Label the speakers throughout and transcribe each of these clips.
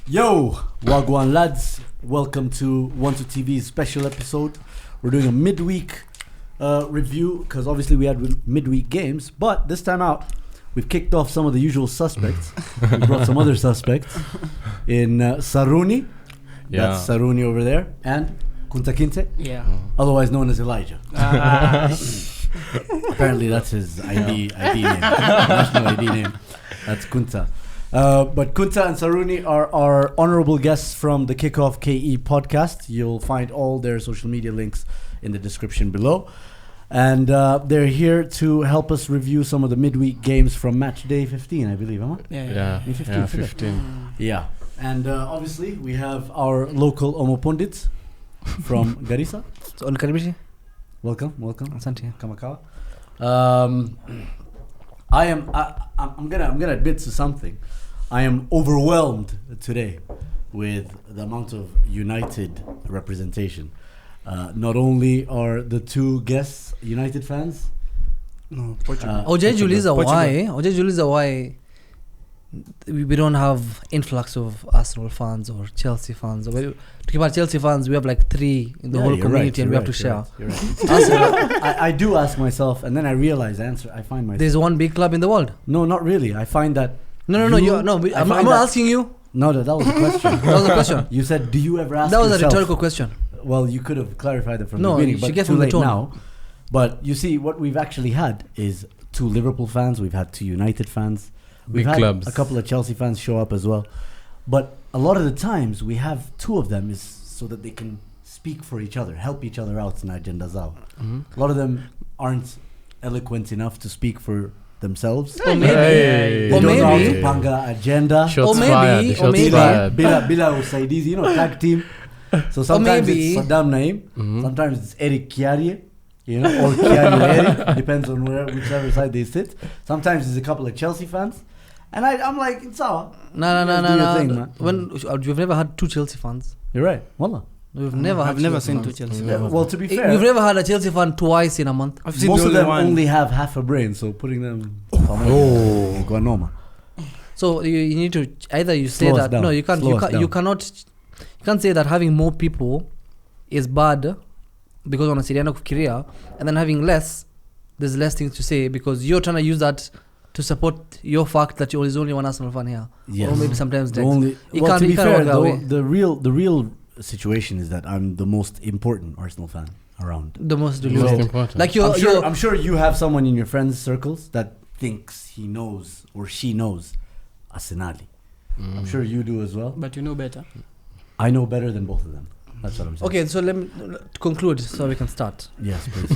Speaker 1: Yo, Wagwan lads, welcome to 12 TV's special episode. We're doing a midweek review because obviously we had midweek games, but this time out we've kicked off some of the usual suspects. We brought some other suspects in Saruni. Yeah. That's Saruni over there, and Kunta Kinte.
Speaker 2: Yeah.
Speaker 1: Otherwise known as Elijah. Apparently that's his ID name, national ID name. That's Kunta. But Kunta and Saruni are our honorable guests from the Kickoff KE podcast. You'll find all their social media links in the description below. And they're here to help us review some of the midweek games from match day 15, I believe, huh?
Speaker 2: Yeah.
Speaker 1: 15. Yeah. And obviously we have our local Omo Pundits from Garissa. Welcome.
Speaker 3: Asante.
Speaker 1: Kamakawa. I'm gonna admit to something. I am overwhelmed today with the amount of United representation. Not only are the two guests United fans.
Speaker 3: No, Portugal.
Speaker 2: Ojejuliza why we don't have influx of Arsenal fans or Chelsea fans. To keep our Chelsea fans, we have like 3 in the whole community, and we have to share.
Speaker 1: You're right. I do ask myself, and then I realize I find myself.
Speaker 2: There's one big club in the world.
Speaker 1: No, not really. I find that.
Speaker 2: I'm not asking you.
Speaker 1: No, that was a question.
Speaker 2: That was a question.
Speaker 1: You said, do you ever ask
Speaker 2: That was
Speaker 1: yourself?
Speaker 2: a rhetorical question.
Speaker 1: Well, you could have clarified it from the
Speaker 2: No,
Speaker 1: beginning,
Speaker 2: you
Speaker 1: but
Speaker 2: should get
Speaker 1: too
Speaker 2: from the
Speaker 1: late
Speaker 2: tone.
Speaker 1: now. But you see, what we've actually had is 2 Liverpool fans. We've had 2 United fans. We've
Speaker 4: Big
Speaker 1: had
Speaker 4: clubs.
Speaker 1: a couple of Chelsea fans show up as well. But a lot of the times, we have 2 of them is so that they can speak for each other, help each other out in Agenda Zao.
Speaker 4: Mm-hmm.
Speaker 1: A lot of them aren't eloquent enough to speak for themselves.
Speaker 2: Or maybe.
Speaker 1: They don't know how to panga agenda.
Speaker 4: Shots
Speaker 2: fired.
Speaker 1: Bila usaidizi, tag team. So sometimes it's Saddam Naim, sometimes it's Eric Kiarie, or Kiarie Eric, depends on whichever side they sit. Sometimes it's a couple of Chelsea fans, and I'm like, it's all.
Speaker 2: No. When you've never had 2 Chelsea fans.
Speaker 1: You're right. Wallah.
Speaker 2: I've never seen 2 Chelsea fans.
Speaker 1: Well, to be fair,
Speaker 2: We've never had a Chelsea fan twice in a month.
Speaker 1: most of them only have half a brain, so putting them. Guanoma.
Speaker 2: So you need to either you say
Speaker 1: Slow us
Speaker 2: that
Speaker 1: down.
Speaker 2: no, you can't. You can't say that having more people is bad because wanasaidiana kufikiria, and then having less, there's less things to say because you're trying to use that to support your fact that there's only one Arsenal fan here.
Speaker 1: Yes.
Speaker 2: Or maybe sometimes
Speaker 1: To be
Speaker 2: you
Speaker 1: fair,
Speaker 2: walk that way.
Speaker 1: the real situation is that I'm the most important Arsenal fan around.
Speaker 2: The most
Speaker 4: Most
Speaker 2: deluded.
Speaker 4: important.
Speaker 2: Like
Speaker 1: I'm sure you have someone in your friends' circles that thinks he knows or she knows Arsenali. I'm sure you do as well.
Speaker 3: But you know better.
Speaker 1: I know better than both of them. That's what I'm saying.
Speaker 2: Okay, so let me conclude so we can start.
Speaker 1: Yes, please.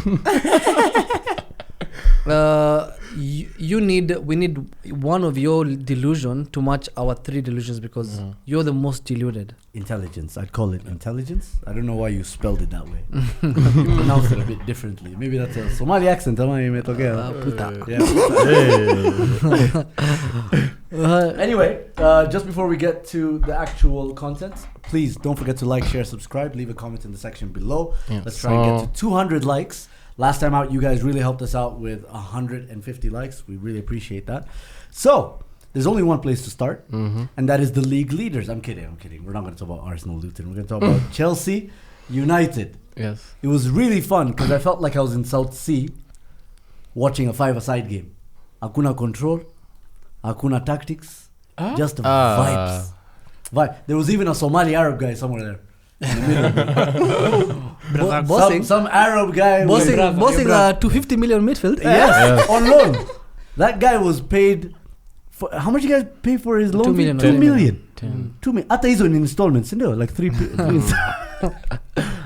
Speaker 2: We need one of your delusion to match our 3 delusions because you're the most deluded.
Speaker 1: Intelligence. I'd call it intelligence. I don't know why you spelled it that way. You pronounced it a bit differently. Maybe that's a Somali accent. Anyway, just before we get to the actual content, please don't forget to like, share, subscribe, leave a comment in the section below.
Speaker 4: Yeah.
Speaker 1: Let's try and get to 200 likes. Last time out, you guys really helped us out with 150 likes. We really appreciate that. So, there's only one place to start, and that is the league leaders. I'm kidding. We're not going to talk about Arsenal, Luton. We're going to talk about Chelsea United.
Speaker 4: Yes.
Speaker 1: It was really fun because I felt like I was in South Sea watching a 5-a-side game. Hakuna control, hakuna tactics, just vibes. There was even a Somali Arab guy somewhere there. In the middle. Some Arab guy
Speaker 2: bossing a 250 million midfield.
Speaker 1: Yes, on loan. That guy was paid for, how much you guys pay for his loan?
Speaker 2: 2 million.
Speaker 1: 2 million.
Speaker 4: 2
Speaker 1: million. Hata hizo in installments, ndio like 3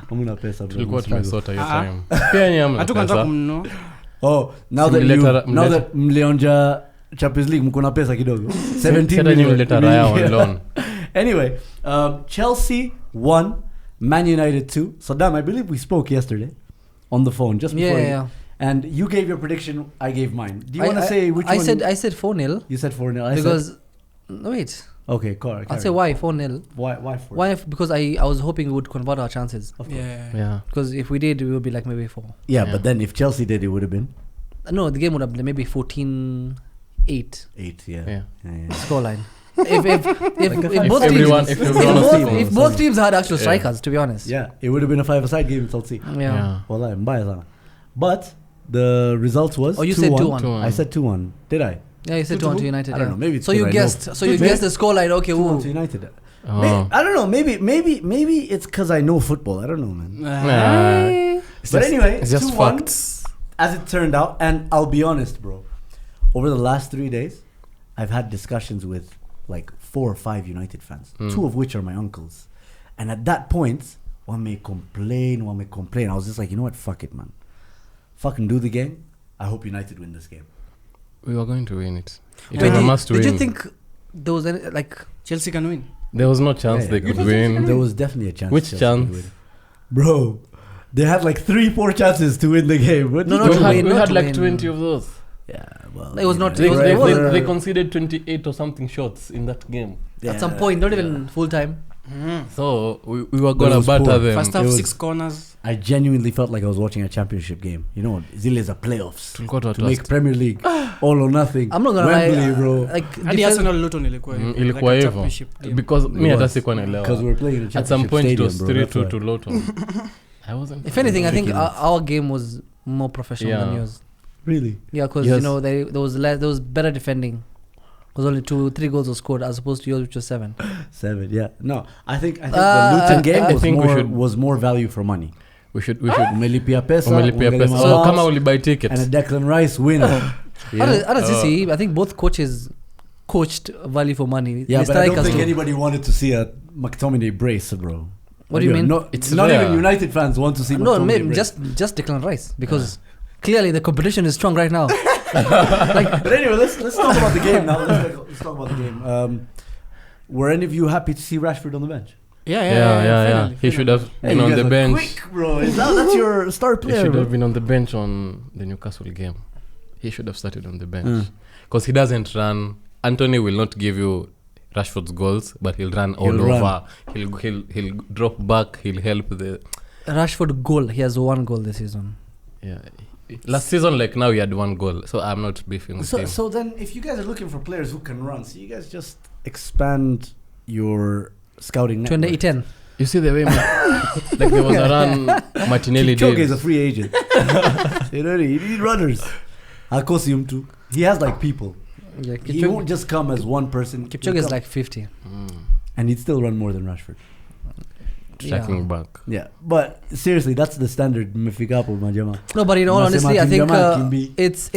Speaker 1: Hamuna pesa bro.
Speaker 4: Tulikuwa tunasota hiyo time. Pia nyama.
Speaker 3: Hatukanza kumno.
Speaker 1: Oh, now that mlionja Champions League mko na pesa kidogo. 17 million. Anyway, Chelsea 1, Man United 2. Saddam, I believe we spoke yesterday on the phone just before.
Speaker 2: Yeah.
Speaker 1: And you gave your prediction, I gave mine. Do you want to say which one?
Speaker 2: I said 4-0.
Speaker 1: You said 4-0.
Speaker 2: Because wait.
Speaker 1: Okay, correct.
Speaker 2: I'll say why 4-0.
Speaker 1: Why 4-0?
Speaker 2: Why? Because I was hoping we would convert our chances.
Speaker 1: Of course.
Speaker 4: Yeah.
Speaker 2: Because if we did, we would be like maybe 4.
Speaker 1: Yeah, but then if Chelsea did, it would have been?
Speaker 2: No, the game would have been maybe 14-8.
Speaker 1: 8,
Speaker 4: Yeah.
Speaker 2: Scoreline. if both teams had actual strikers, to be honest.
Speaker 1: Yeah, it would have been a 5-a-side game in Chelsea.
Speaker 2: Yeah.
Speaker 1: Wallahi, mbaya sana. But the result was 2-1.
Speaker 2: You said 2-1.
Speaker 1: I said 2-1. Did I?
Speaker 2: Yeah, you said 2-1 to United.
Speaker 1: I don't know. Maybe it's
Speaker 2: so you guessed. So you guessed the scoreline. Okay,
Speaker 1: 2-1 to United. I don't know. Maybe it's because I know football. I don't know, man. But anyway,
Speaker 4: it's just
Speaker 1: 2-1,
Speaker 4: facts.
Speaker 1: as it turned out. And I'll be honest, bro. Over the last 3 days, I've had discussions with like 4 or 5 United fans, 2 of which are my uncles. And at that point, one may complain. I was just like, you know what? Fuck it, man. Fucking do the game. I hope United win this game.
Speaker 4: We were going to win it. It was a must win.
Speaker 2: Did you think there was any, like...
Speaker 3: Chelsea can win?
Speaker 4: There was no chance they could win.
Speaker 1: There was definitely a chance.
Speaker 4: Which
Speaker 1: Chelsea
Speaker 4: chance?
Speaker 1: could win. Bro, they had like 3-4 chances to win the game.
Speaker 4: We had like 20 of those.
Speaker 1: Yeah, well,
Speaker 2: it was not.
Speaker 4: They conceded 28 or something shots in that game.
Speaker 2: At some point, not even full time.
Speaker 4: So we were gonna batter them.
Speaker 3: First half 6 corners.
Speaker 1: I genuinely felt like I was watching a championship game. You know, Zile's are playoffs to make Premier League all or nothing.
Speaker 2: I'm not gonna
Speaker 1: Wembley,
Speaker 2: lie,
Speaker 1: bro.
Speaker 2: like
Speaker 3: hadi Arsenal Luton ilikuwa
Speaker 4: hivyo because me hata sikuwa naelewa
Speaker 1: because we're playing in a championship
Speaker 4: at some point
Speaker 1: stadium,
Speaker 4: it was 3-2 to Luton. I wasn't.
Speaker 2: If anything, I think our game was more professional than yours.
Speaker 1: Really?
Speaker 2: Yeah, because you know there was better defending. Because only 2-3 goals were scored as opposed to yours, which was 7.
Speaker 1: 7, yeah. No, I think the Luton game was more value for money.
Speaker 4: We should
Speaker 1: umelipia pesa.
Speaker 4: So kama ulibuy tickets
Speaker 1: and a Declan Rice winner.
Speaker 2: How does this see? I think both coaches coached value for money.
Speaker 1: Yeah, but I don't think anybody wanted to see a McTominay brace, bro.
Speaker 2: What do you mean?
Speaker 4: It's
Speaker 1: not even United fans want to see McTominay brace.
Speaker 2: just Declan Rice because clearly the competition is strong right now.
Speaker 1: But anyway, let's talk about the game now. Let's talk about the game. Were any of you happy to see Rashford on the bench?
Speaker 4: Yeah. He should have been on the bench.
Speaker 1: Quick, bro. That's your star player.
Speaker 4: He should have been on the bench on the Newcastle game. He should have started on the bench because he doesn't run. Antony will not give you Rashford's goals, but he'll run all over. He'll drop back. He'll help the
Speaker 2: Rashford goal. He has 1 goal this season.
Speaker 4: Yeah. Last season, like now, he had 1 goal, so I'm not beefing with him.
Speaker 1: So then, if you guys are looking for players who can run, so you guys just expand your scouting network.
Speaker 2: 2010.
Speaker 4: You see the way, like there was a run Martinelli did.
Speaker 1: Kipchoge is a free agent. You know, you need runners. Akosium too. He has like people.
Speaker 2: Yeah,
Speaker 1: he won't just come as one person.
Speaker 2: Kipchoge is like 50.
Speaker 1: And he'd still run more than Rashford.
Speaker 4: Tracking back.
Speaker 1: Yeah, but seriously, that's the standard Mefikapo Majama.
Speaker 2: No, but in all honesty, I think it's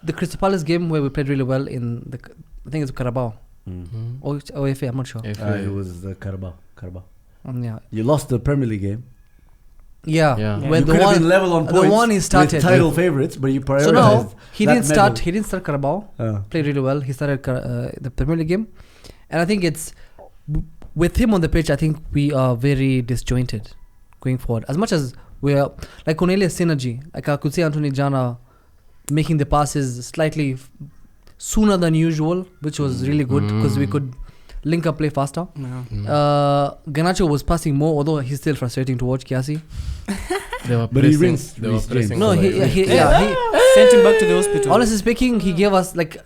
Speaker 2: the Crystal Palace game where we played really well in the, I think it's Carabao. Or FA, I'm not sure.
Speaker 1: It was the Carabao.
Speaker 2: Yeah.
Speaker 1: You lost the Premier League game.
Speaker 2: Yeah.
Speaker 1: When you could have been level on points.
Speaker 2: The one he started
Speaker 1: with title favorites, but you prioritized.
Speaker 2: So now he didn't start Carabao.
Speaker 1: Played
Speaker 2: really well. He started the Premier League game, and I think it's with him on the pitch. I think we are very disjointed going forward. As much as we are like Cornelius synergy, like I could see Antony Jana making the passes slightly sooner than usual, which was really good because we could link up play faster. Garnacho was passing more, although he's still frustrating to watch. Kiasi,
Speaker 1: but he rinsed.
Speaker 2: No, he
Speaker 3: sent him back to the hospital.
Speaker 2: Honestly speaking, he gave us like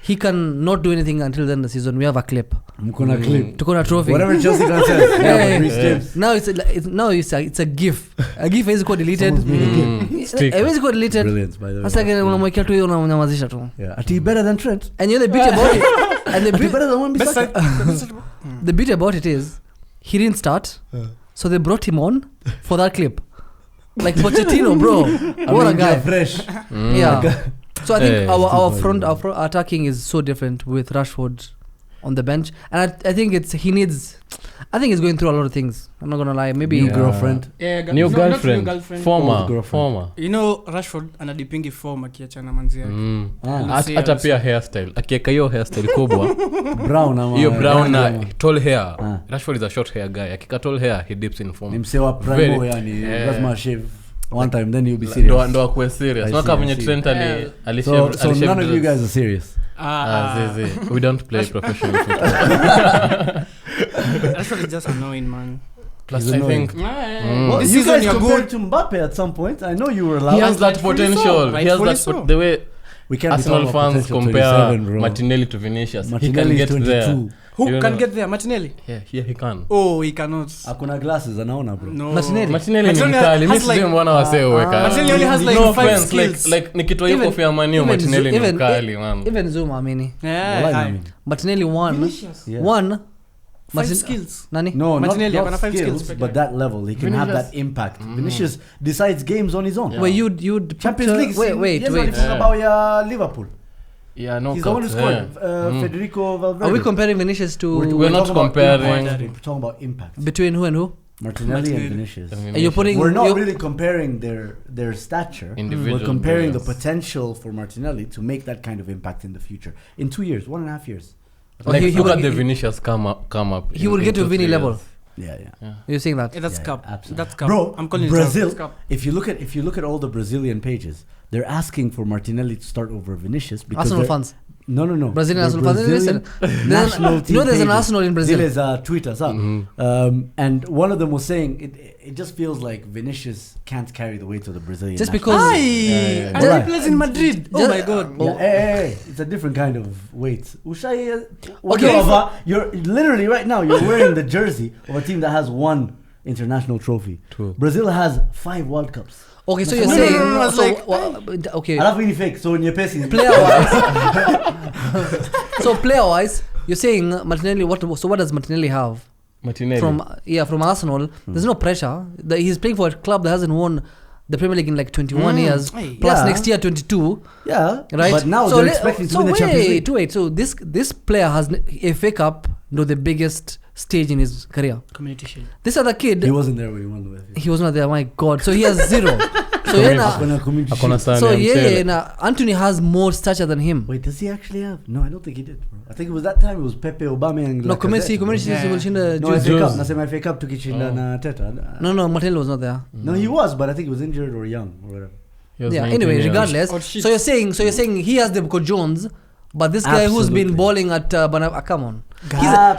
Speaker 2: he can not do anything until the end of the season. We have a clip. Tukona trophy.
Speaker 1: Whatever Chelsea can say.
Speaker 2: Now it's a GIF. A GIF is called deleted. Is called deleted.
Speaker 1: Brilliant, by the way.
Speaker 2: That's like unamwekea tu hiyo unamnyamazisha tu.
Speaker 1: Yeah, ati better than Trent.
Speaker 2: And you know the beauty about it. And the
Speaker 1: better than Wan-Bissaka.
Speaker 2: The beauty about it is he didn't start, so they brought him on for that clip. Like Pochettino, bro. What a guy.
Speaker 1: Fresh.
Speaker 2: Yeah. So I think our front attacking is so different with Rashford on the bench, and I think he's going through a lot of things. I'm not gonna lie. Maybe
Speaker 1: new girlfriend.
Speaker 4: New girlfriend. Former.
Speaker 3: You know Rashford anadipingi form akiachana manzi yake.
Speaker 4: Hata pia hairstyle. Akiweka hiyo hairstyle kubwa.
Speaker 1: Brown ama.
Speaker 4: Hiyo brown na tall hair. Rashford is a short hair guy. Akika tall hair, he dips in form.
Speaker 1: Nimsewa primo yani. Lazima shave one time, then you'll be serious.
Speaker 4: Ndo akuwe serious. Waka venye Trent alishave.
Speaker 1: So none of you guys are serious.
Speaker 4: We don't play professional football.
Speaker 3: Rashford is just annoying, man.
Speaker 4: Plus I think
Speaker 1: well, you guys compared to Mbappe at some point. I know you were loud.
Speaker 4: He has that potential. He has that the way
Speaker 1: We can't
Speaker 4: Arsenal
Speaker 1: be talking about
Speaker 4: fans
Speaker 1: potential
Speaker 4: compare
Speaker 1: 27, bro.
Speaker 4: Martinelli to Vinicius.
Speaker 1: Martinelli
Speaker 4: he
Speaker 1: is
Speaker 4: can get
Speaker 1: 22.
Speaker 4: there.
Speaker 3: Who
Speaker 4: You
Speaker 3: can
Speaker 4: know.
Speaker 3: get there? Martinelli?
Speaker 4: Yeah, he can.
Speaker 3: Oh, he cannot.
Speaker 1: Akuna glasses anaona bro.
Speaker 3: No.
Speaker 2: Martinelli.
Speaker 4: Martinelli ni
Speaker 3: Martinelli
Speaker 4: mkali.
Speaker 3: has
Speaker 4: Mimi sijui
Speaker 3: like-
Speaker 4: mbona wasee weka.
Speaker 3: Martinelli only has like
Speaker 4: No
Speaker 3: 5
Speaker 4: offense,
Speaker 3: skills.
Speaker 4: like nikitoa hiyo
Speaker 2: Even-
Speaker 4: kofia manio
Speaker 2: even
Speaker 4: Martinelli ni
Speaker 2: even-
Speaker 4: mkali man.
Speaker 2: Even Zoom amini.
Speaker 3: Yeah,
Speaker 1: Wallahi
Speaker 3: hi.
Speaker 1: naamini.
Speaker 2: Martinelli won.
Speaker 3: Vinicius.
Speaker 1: Yeah.
Speaker 2: One.
Speaker 3: 5 skills.
Speaker 2: Nani?
Speaker 1: No,
Speaker 3: Martinelli,
Speaker 1: not
Speaker 3: akona 5
Speaker 1: skills,
Speaker 3: skills,
Speaker 1: but that level. He can have that impact. Vinicius decides games on his own.
Speaker 4: Yeah.
Speaker 2: Wait, you'd
Speaker 1: Champions
Speaker 2: put,
Speaker 1: League.
Speaker 2: Wait.
Speaker 4: Yeah.
Speaker 1: About Liverpool.
Speaker 4: Yeah, no.
Speaker 1: He's the one who scored.
Speaker 4: Yeah.
Speaker 1: Federico Valverde.
Speaker 2: Are we comparing Vinicius to
Speaker 4: We're not
Speaker 1: talking about
Speaker 4: comparing.
Speaker 1: impact. We're talking about impact.
Speaker 2: between who and who?
Speaker 1: Martinelli and Vinicius.
Speaker 2: And you're putting
Speaker 1: We're not
Speaker 2: you're-
Speaker 1: really comparing their stature.
Speaker 4: Individual
Speaker 1: We're comparing the
Speaker 4: players.
Speaker 1: potential for Martinelli to make that kind of impact in the future. In 2 years, 1.5 years.
Speaker 4: Like,
Speaker 2: he
Speaker 4: look
Speaker 2: would-
Speaker 4: at the Vinicius come up.
Speaker 2: He would get to Vini level.
Speaker 1: Yeah.
Speaker 2: You're saying that?
Speaker 3: That's
Speaker 1: Yeah,
Speaker 3: cup.
Speaker 1: absolutely.
Speaker 3: That's cup.
Speaker 1: Bro,
Speaker 3: I'm calling
Speaker 1: Brazil.
Speaker 3: it cup.
Speaker 1: If you look at all the Brazilian pages, they're asking for Martinelli to start over Vinicius because
Speaker 2: Arsenal
Speaker 1: they're-
Speaker 2: fans.
Speaker 1: No.
Speaker 2: Brazilian
Speaker 1: The
Speaker 2: Arsenal fans. Listen.
Speaker 1: national team
Speaker 2: No, there's an
Speaker 1: pages.
Speaker 2: Arsenal in Brazil.
Speaker 1: Zile's Twitter, and one of them was saying it just feels like Vinicius can't carry the weight of the Brazilian.
Speaker 2: Just
Speaker 1: national
Speaker 2: because.
Speaker 3: Aye. And
Speaker 1: Alright.
Speaker 3: he plays in Madrid. Oh
Speaker 2: Just-
Speaker 3: my god.
Speaker 1: Yeah, hey, it's a different kind of weight.
Speaker 2: Okay.
Speaker 1: You're literally right now you're wearing the jersey of a team that has 1 international trophy.
Speaker 4: True.
Speaker 1: Brazil has 5 World Cups.
Speaker 2: Okay, so you're
Speaker 1: No,
Speaker 2: saying.
Speaker 3: no, it's
Speaker 2: so,
Speaker 3: like-
Speaker 2: okay.
Speaker 1: Alafu ni fake, so nyepesi.
Speaker 2: Player wise, you're saying Martinelli. What does Martinelli have
Speaker 4: Martinelli.
Speaker 2: from Arsenal? There's no pressure. He's playing for a club that hasn't won the Premier League in like 21 years.
Speaker 3: Aye.
Speaker 2: Plus
Speaker 1: Yeah.
Speaker 2: next year 22.
Speaker 1: Yeah,
Speaker 2: Right.
Speaker 1: but now
Speaker 2: So
Speaker 1: they're
Speaker 2: le-
Speaker 1: expecting to
Speaker 2: so
Speaker 1: win the Champions League.
Speaker 2: Wait. So this player has a FA Cup, the biggest stage in his career.
Speaker 3: Community Shield.
Speaker 2: This other kid,
Speaker 1: He wasn't there when he won the UEFA.
Speaker 2: he was not there. My God. So he has 0. So
Speaker 1: Hakuna community
Speaker 4: Hakuna
Speaker 1: shield.
Speaker 4: sana
Speaker 2: so
Speaker 4: ya msele.
Speaker 2: Anthony has more stature than him.
Speaker 1: Wait, does he actually have? No, I don't think he did, bro. I think it was that time. It was Pepe, Obama, and
Speaker 2: No,
Speaker 1: Lacazette,
Speaker 2: community
Speaker 1: bro.
Speaker 2: will
Speaker 1: No, FA
Speaker 4: Jules.
Speaker 1: Cup. Nasema FA Cup tukishinda na Teta.
Speaker 2: No, Martinelli was not there.
Speaker 1: No, he was, but I think he was injured or young or whatever.
Speaker 4: He was
Speaker 2: Yeah.
Speaker 4: 19
Speaker 2: Anyway,
Speaker 4: years.
Speaker 2: regardless.
Speaker 3: Oh, shit.
Speaker 2: So you're saying he has the Boko Jones, but this guy who's been
Speaker 1: Absolutely.
Speaker 2: balling at come on.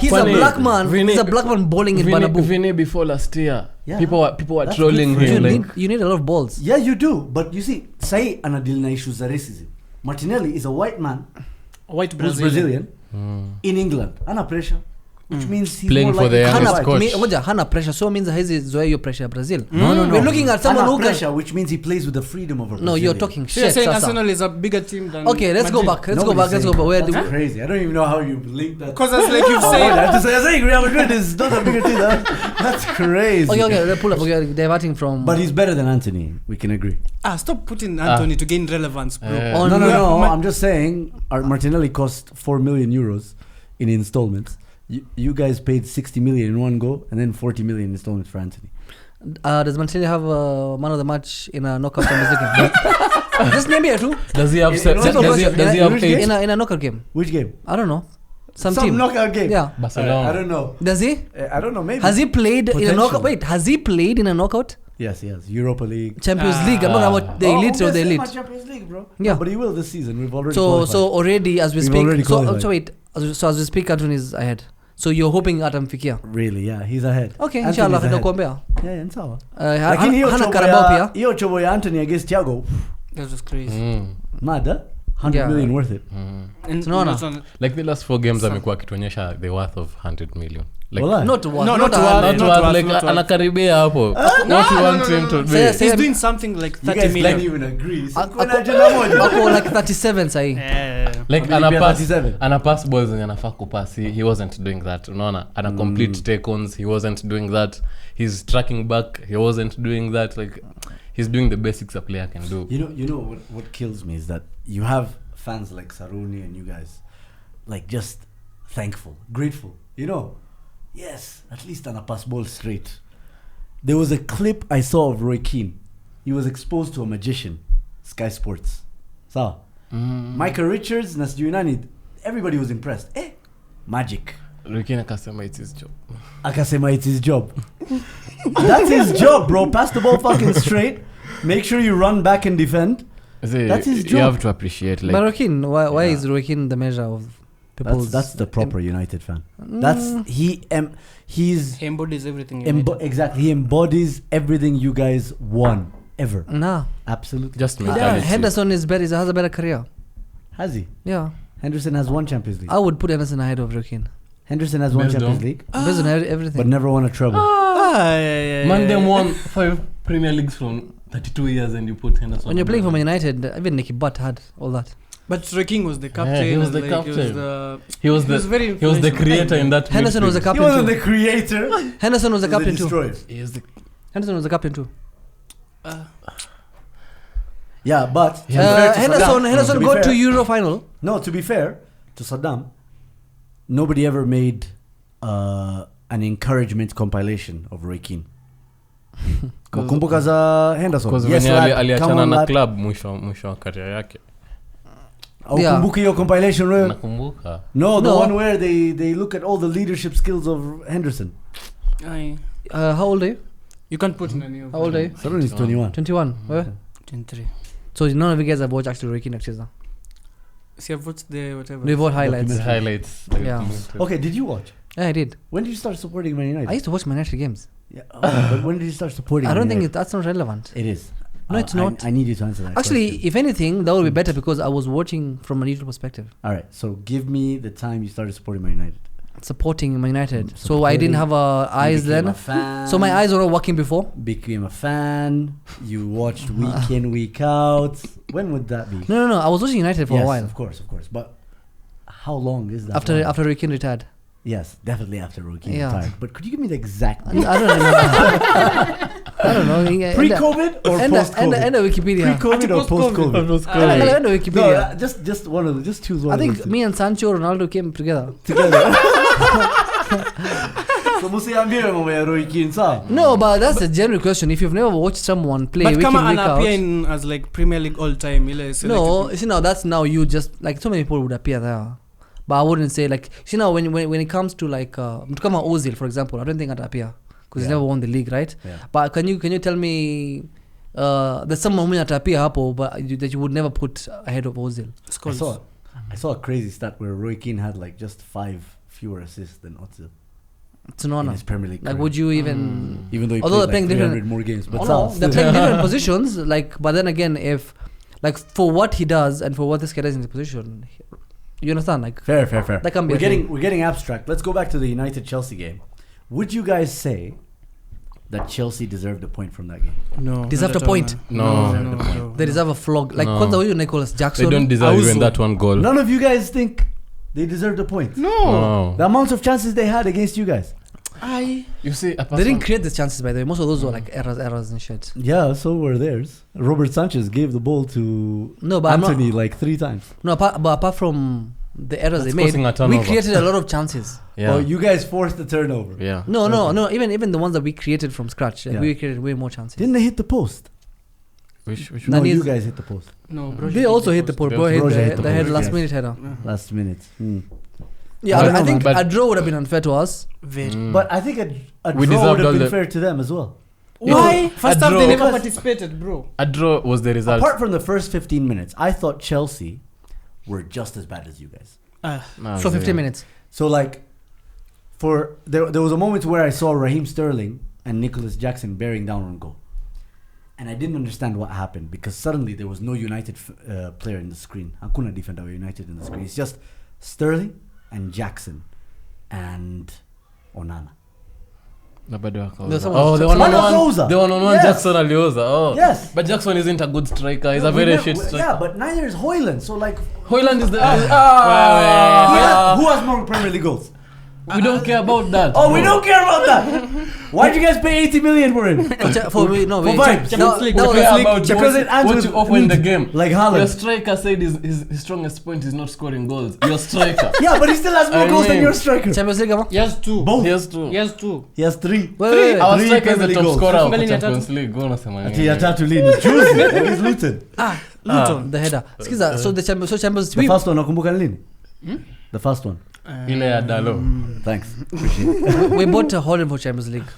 Speaker 2: He's a
Speaker 4: Funny,
Speaker 2: black man.
Speaker 4: Vini-
Speaker 2: He's a black man balling in
Speaker 4: Vini,
Speaker 2: Banabu.
Speaker 4: Vini before last year.
Speaker 1: Yeah.
Speaker 4: People were
Speaker 1: That's
Speaker 4: trolling
Speaker 1: good for
Speaker 4: him.
Speaker 1: him.
Speaker 4: Like,
Speaker 2: You need a lot of balls.
Speaker 1: Yeah, you do. But you see, say anadil na issues za racism. Martinelli is a white man
Speaker 3: White
Speaker 1: who's
Speaker 3: Brazilian.
Speaker 1: Brazilian in England. Ana pressure. Which means he's
Speaker 4: Playing
Speaker 1: more
Speaker 4: for
Speaker 1: like
Speaker 4: the
Speaker 1: a
Speaker 4: youngest
Speaker 1: white.
Speaker 4: coach.
Speaker 2: Ngoja, hana pressure. So means hizi zoea hiyo pressure ya Brazil.
Speaker 1: No.
Speaker 2: We're looking at someone
Speaker 1: Ana
Speaker 2: who can.
Speaker 1: pressure, which means he plays with the freedom of a Brazilian.
Speaker 2: No, you're talking
Speaker 3: So you're
Speaker 2: shit.
Speaker 3: saying
Speaker 2: Sasa.
Speaker 3: Arsenal is a bigger team than
Speaker 2: Okay, let's go
Speaker 3: Madrid?
Speaker 2: back. Let's go back. Where do
Speaker 1: That's
Speaker 2: we?
Speaker 1: crazy. I don't even know how you link that.
Speaker 3: Because that's like you've
Speaker 1: Oh,
Speaker 3: said.
Speaker 1: I have to say, I'm saying Real Madrid is not a bigger team. That's crazy.
Speaker 2: Okay, let's pull up. Okay, diverting from.
Speaker 1: But he's better than Antony. We can agree.
Speaker 3: Stop putting Antony to gain relevance, bro.
Speaker 4: Yeah.
Speaker 2: On-
Speaker 1: No. I'm just saying, Martinelli cost 4 million euros in installments. You guys paid 60 million in one go, and then 40 million installments for Antony.
Speaker 2: Does Manchester have man of the match in a knockout Champions League game? Just name me two.
Speaker 4: does he have
Speaker 1: Simple
Speaker 4: does he have
Speaker 1: question.
Speaker 4: 8?
Speaker 2: In a knockout game?
Speaker 1: Which game?
Speaker 2: I don't know. Some team.
Speaker 1: knockout game.
Speaker 2: Yeah.
Speaker 4: Barcelona.
Speaker 1: I don't know.
Speaker 2: Does he?
Speaker 1: I don't know. Maybe.
Speaker 2: Has he played in a knockout?
Speaker 1: Potentially.
Speaker 2: Wait, has he played in a knockout
Speaker 1: Yes. Europa League.
Speaker 2: Champions League? I'm not about the elite or the elite.
Speaker 1: Champions League, bro.
Speaker 2: Yeah.
Speaker 1: No, but he will this season. We've already
Speaker 2: So
Speaker 1: qualified.
Speaker 2: already as we
Speaker 1: We've already
Speaker 2: speak.
Speaker 1: qualified.
Speaker 2: So wait. So as we speak, Antony is ahead. So you're hoping atamfikia.
Speaker 1: Really, yeah, he's ahead.
Speaker 2: Okay,
Speaker 1: Anthony's
Speaker 2: inshallah
Speaker 1: ahead.
Speaker 2: nakuombea.
Speaker 1: Yeah, ni sawa.
Speaker 2: Lakini
Speaker 1: hiyo
Speaker 2: hana
Speaker 1: chobo
Speaker 2: Carabao
Speaker 1: ya-
Speaker 2: pia.
Speaker 1: hiyo chobo ya Antony against Thiago,
Speaker 3: That was crazy.
Speaker 1: mad, huh? 100 million worth it.
Speaker 3: And
Speaker 2: Tunaona.
Speaker 3: it's on-
Speaker 4: Like the last 4 games amekuwa akituonyesha the worth of 100 million. Like,
Speaker 1: Wallah.
Speaker 2: Not one.
Speaker 3: No,
Speaker 2: not
Speaker 3: not
Speaker 2: a
Speaker 3: one.
Speaker 2: hundred.
Speaker 4: not
Speaker 3: not
Speaker 4: worth,
Speaker 3: worth,
Speaker 4: like
Speaker 3: not worth.
Speaker 4: anakaribia hapo. What you want him to be.
Speaker 2: Say-
Speaker 3: He's doing something like
Speaker 1: You
Speaker 3: 30
Speaker 1: guys
Speaker 3: million.
Speaker 1: can't even agree. So
Speaker 2: Ako-
Speaker 1: kuna jina moja.
Speaker 2: Ako like 37 sahi.
Speaker 4: Like
Speaker 1: Maybe 37.
Speaker 4: anapass balls zenye anafaa kupass. He wasn't doing that. Unaona? Ana complete take-ons. He wasn't doing that. He's tracking back. He wasn't doing that. Like he's doing the basics a player can do.
Speaker 1: You know what kills me is that you have fans like Saruni and you guys, like just thankful, grateful. You know, yes, at least on a pass ball straight. There was a clip I saw of Roy Keane. He was exposed to a magician, Skysports. So, Michael Richards, Nasjunani, everybody was impressed. Magic.
Speaker 4: Rikina akasema it's his job.
Speaker 1: Akasema it's his job. That's his job, bro. Pass the ball fucking straight. Make sure you run back and defend.
Speaker 4: See,
Speaker 1: That's his
Speaker 4: You
Speaker 1: job.
Speaker 4: have to appreciate like
Speaker 2: But Rokin, why
Speaker 1: Yeah.
Speaker 2: is Rokin the measure of people's?
Speaker 1: That's the proper United fan. That's he's
Speaker 3: He embodies everything. you need.
Speaker 1: exactly. He embodies everything you guys won ever.
Speaker 2: Nah.
Speaker 1: Absolutely.
Speaker 4: just
Speaker 2: Yeah,
Speaker 4: mentality.
Speaker 2: Henderson is better. Has a better career.
Speaker 1: Has he?
Speaker 2: Yeah.
Speaker 1: Henderson has won Champions League.
Speaker 2: I would put Henderson ahead of Roy Keane.
Speaker 1: Henderson has won
Speaker 4: Based
Speaker 1: Champions
Speaker 4: on-
Speaker 1: League,
Speaker 2: Based on everything.
Speaker 1: but never won a treble.
Speaker 4: Man, them won 5 Premier Leagues from 32 years and you put Henderson.
Speaker 2: When you're playing for Man United, even Nicky Butt had all that.
Speaker 3: But Roy Keane was the captain.
Speaker 4: he was
Speaker 3: and,
Speaker 4: the
Speaker 3: like,
Speaker 4: captain.
Speaker 3: He was very
Speaker 4: He was the
Speaker 3: influential.
Speaker 4: creator in that.
Speaker 2: Henderson was the
Speaker 4: midfield.
Speaker 2: captain
Speaker 1: He wasn't
Speaker 2: too.
Speaker 1: the creator.
Speaker 2: Henderson was the captain too.
Speaker 1: Destroyer.
Speaker 4: He is the
Speaker 2: Henderson was the captain too.
Speaker 1: Yeah, but to be fair to Saddam-
Speaker 2: Henderson
Speaker 1: to be
Speaker 2: got
Speaker 1: fair-
Speaker 2: to Euro final.
Speaker 1: No, to be fair to Saddam, nobody ever made an encouragement compilation of Roy Keane. Kumbuka za Henderson.
Speaker 4: Because
Speaker 1: Yes,
Speaker 4: when
Speaker 1: lad, come
Speaker 4: aliachana
Speaker 1: on,
Speaker 4: na
Speaker 1: lad.
Speaker 4: club mwisho wa career yake.
Speaker 1: Oh, kumbuka your compilation, Roy?
Speaker 4: Nakumbuka.
Speaker 1: No, the
Speaker 2: No.
Speaker 1: one where they look at all the leadership skills of Henderson.
Speaker 3: Aye.
Speaker 2: How old are you?
Speaker 3: You can't put in any of
Speaker 2: How old are you?
Speaker 1: Saddam is 21.
Speaker 2: 21. Where?
Speaker 3: 23.
Speaker 2: So none of you guys have watched actually Roy Keane actually. Now.
Speaker 3: See, I've watched the whatever.
Speaker 2: We've watched highlights.
Speaker 4: The highlights.
Speaker 2: Yeah.
Speaker 1: Okay, did you watch?
Speaker 2: Yeah, I did.
Speaker 1: When did you start supporting Man United?
Speaker 2: I used to watch Man United games.
Speaker 1: Yeah, but when did you start supporting
Speaker 2: I don't
Speaker 1: Man
Speaker 2: think
Speaker 1: United?
Speaker 2: that's not relevant.
Speaker 1: It is.
Speaker 2: No, it's not.
Speaker 1: I need you to answer that
Speaker 2: Actually,
Speaker 1: question.
Speaker 2: if anything, that would be better because I was watching from a neutral perspective,
Speaker 1: All right, so give me the time you started supporting Man United.
Speaker 2: supporting Man United. So I didn't have eyes
Speaker 1: You became
Speaker 2: then.
Speaker 1: a fan,
Speaker 2: So my eyes were not working before.
Speaker 1: became a fan. You watched week in, week out. When would that be?
Speaker 2: No. I was watching United for
Speaker 1: yes,
Speaker 2: a while
Speaker 1: of course. But how long is that?
Speaker 2: after
Speaker 1: long?
Speaker 2: Roy Keane retired.
Speaker 1: Yes, definitely after Rocky
Speaker 2: Yeah.
Speaker 1: retired. But could you give me the exact
Speaker 2: I don't know. I don't know.
Speaker 1: pre-COVID or post-COVID?
Speaker 2: End of Wikipedia.
Speaker 1: Pre-COVID or post-COVID?
Speaker 2: End of
Speaker 1: No,
Speaker 2: Wikipedia.
Speaker 1: just one of them. Just choose one.
Speaker 2: I
Speaker 1: of
Speaker 2: think
Speaker 1: those
Speaker 2: me and Sancho Ronaldo came together.
Speaker 1: together. So musiambie mambo ya Roy Keane sawa?
Speaker 2: No, but that's a general question. If you've never watched someone play
Speaker 3: But
Speaker 2: week
Speaker 3: kama
Speaker 2: in, week out.
Speaker 3: anappear in as like Premier League all time. Ile
Speaker 2: No, you see now that's now you just like so many people would appear there. But I wouldn't say like see now when it comes to like mtu kama Ozil for example, I don't think I'd appear because he's never won the league, right?
Speaker 1: Yeah.
Speaker 2: But can you tell me there's someone who appear hapo but that you would never put ahead of Ozil?
Speaker 1: I saw a crazy stat where Roy Keane had like just 5 fewer assists than Ozil
Speaker 2: It's an
Speaker 1: in
Speaker 2: honor.
Speaker 1: his Premier League
Speaker 2: Like
Speaker 1: career.
Speaker 2: would you even
Speaker 1: Even though he
Speaker 2: although
Speaker 1: played
Speaker 2: they're
Speaker 1: like
Speaker 2: playing
Speaker 1: 300 more games, but
Speaker 2: Oh,
Speaker 1: still.
Speaker 2: no, they're playing different positions. Like, but then again, if like for what he does and for what this guy does in his position, you understand? Like,
Speaker 1: Fair.
Speaker 2: That can be
Speaker 1: We're
Speaker 2: a thing.
Speaker 1: getting abstract. Let's go back to the United Chelsea game. Would you guys say that Chelsea deserved a point from that game?
Speaker 3: No.
Speaker 2: Deserved
Speaker 3: not
Speaker 2: a
Speaker 3: at all,
Speaker 2: point.
Speaker 3: man.
Speaker 4: No.
Speaker 2: they deserve a flog. Like,
Speaker 4: No.
Speaker 2: what's the way Nicholas
Speaker 4: They
Speaker 2: Jackson?
Speaker 4: don't deserve even
Speaker 3: Auzo.
Speaker 4: that one goal.
Speaker 1: None of you guys think they deserved a point.
Speaker 4: No.
Speaker 1: The amount of chances they had against you guys.
Speaker 4: You see,
Speaker 2: They didn't create the chances, by the way. Most of those were like errors and shit.
Speaker 1: Yeah, so were theirs. Robert Sanchez gave the ball to
Speaker 2: No, but I'm not-
Speaker 1: Antony like 3 times.
Speaker 2: No, apart from the errors
Speaker 4: That's
Speaker 2: they made,
Speaker 4: causing a
Speaker 2: we
Speaker 4: turnover.
Speaker 2: created a lot of chances.
Speaker 4: Yeah.
Speaker 1: Oh, you guys forced the turnover.
Speaker 4: Yeah.
Speaker 2: No. Even the ones that we created from scratch, like,
Speaker 1: Yeah.
Speaker 2: we created way more chances.
Speaker 1: Didn't they hit the post?
Speaker 4: Which
Speaker 1: No,
Speaker 2: Nani
Speaker 1: you
Speaker 2: is-
Speaker 1: guys hit the post
Speaker 3: No, bro.
Speaker 2: They also hit the post. Bro hit
Speaker 1: Broja hit the
Speaker 2: the head
Speaker 1: post,
Speaker 2: last
Speaker 1: yes.
Speaker 2: minute header.
Speaker 1: last minute.
Speaker 2: Yeah,
Speaker 1: I don't
Speaker 2: I
Speaker 1: know,
Speaker 2: think
Speaker 4: man, but-
Speaker 2: a draw would have been unfair to us.
Speaker 3: Very.
Speaker 1: But I think a
Speaker 4: We
Speaker 1: draw
Speaker 4: deserved
Speaker 1: would have
Speaker 4: all
Speaker 1: been
Speaker 4: the-
Speaker 1: fair to them as well.
Speaker 3: Why? First half
Speaker 4: draw.
Speaker 3: they never
Speaker 1: Because-
Speaker 3: participated, bro.
Speaker 4: A draw was the result.
Speaker 1: Apart from the first 15 minutes, I thought Chelsea were just as bad as you guys.
Speaker 2: So 15 minutes.
Speaker 1: So like, there was a moment where I saw Raheem Sterling and Nicholas Jackson bearing down on goal, and I didn't understand what happened because suddenly there was no United player in the screen. Hakuna defender wa United in the screen. It's just Sterling and Jackson and Onana.
Speaker 2: There's someone-
Speaker 4: Oh, the
Speaker 1: someone
Speaker 4: one-on-one,
Speaker 1: Alioza.
Speaker 4: the one-on-one
Speaker 1: Yes.
Speaker 4: Jackson Alioza. Oh,
Speaker 1: Yes.
Speaker 4: But Jackson isn't a good striker. He's a
Speaker 1: We
Speaker 4: very
Speaker 1: never-
Speaker 4: shit striker.
Speaker 1: Yeah, but neither is Hojlund. So like,
Speaker 4: Hojlund is the.
Speaker 1: who has more Premier League goals?
Speaker 4: We don't care about that.
Speaker 1: Oh, we don't care about that. Why'd you guys pay 80 million for him?
Speaker 2: For vibes.
Speaker 3: Champions League.
Speaker 4: We
Speaker 1: No,
Speaker 4: care
Speaker 1: that's
Speaker 4: about
Speaker 1: Champions League and
Speaker 4: what
Speaker 1: with
Speaker 4: you offer in the
Speaker 1: meat,
Speaker 4: game.
Speaker 1: like
Speaker 4: Your
Speaker 1: Haaland.
Speaker 4: striker said his strongest point is not scoring goals. Your striker.
Speaker 1: Yeah, but he still has more
Speaker 4: I
Speaker 1: goals than
Speaker 4: mean-
Speaker 1: your striker.
Speaker 2: Champions League,
Speaker 3: He has two.
Speaker 1: Both.
Speaker 4: He has two.
Speaker 3: He has two.
Speaker 1: He has 3.
Speaker 2: Wait.
Speaker 4: Our
Speaker 1: Three
Speaker 4: striker is
Speaker 1: Premier
Speaker 4: the
Speaker 1: League
Speaker 4: top
Speaker 1: goals.
Speaker 4: scorer of
Speaker 3: Fungali ni
Speaker 4: Champions League. Go unasema
Speaker 1: Ati
Speaker 4: nini?
Speaker 1: ya tatu lini? Juzi against Luton.
Speaker 2: Luton, the header. Skiza, so the Champions
Speaker 1: The
Speaker 2: League.
Speaker 1: first one nakumbuka ni lini? The first one.
Speaker 4: Ile ya Dalo.
Speaker 1: Thanks. Appreciate it.
Speaker 2: We bought Hojlund for Champions League.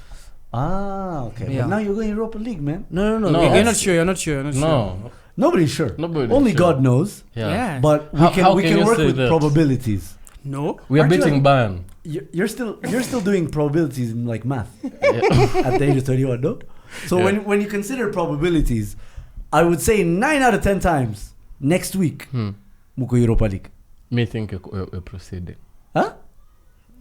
Speaker 1: Okay.
Speaker 2: Yeah.
Speaker 1: But now you're going Europa League, man.
Speaker 2: No.
Speaker 4: No.
Speaker 3: You're not sure. You're not sure.
Speaker 4: No.
Speaker 1: Nobody's sure.
Speaker 4: Nobody's
Speaker 1: Only
Speaker 4: sure.
Speaker 1: God knows.
Speaker 4: Yeah.
Speaker 1: But we
Speaker 4: How
Speaker 1: can
Speaker 4: can you
Speaker 1: work
Speaker 4: say
Speaker 1: with
Speaker 4: that?
Speaker 1: probabilities.
Speaker 3: No.
Speaker 4: We are
Speaker 1: Aren't you
Speaker 4: beating Bayern.
Speaker 1: You're still doing probabilities in like math at the age of 21, no? So
Speaker 4: Yeah.
Speaker 1: when you consider probabilities, I would say 9 out of 10 times next week Muko Europa League.
Speaker 4: Me think you're proceeding.
Speaker 1: Huh?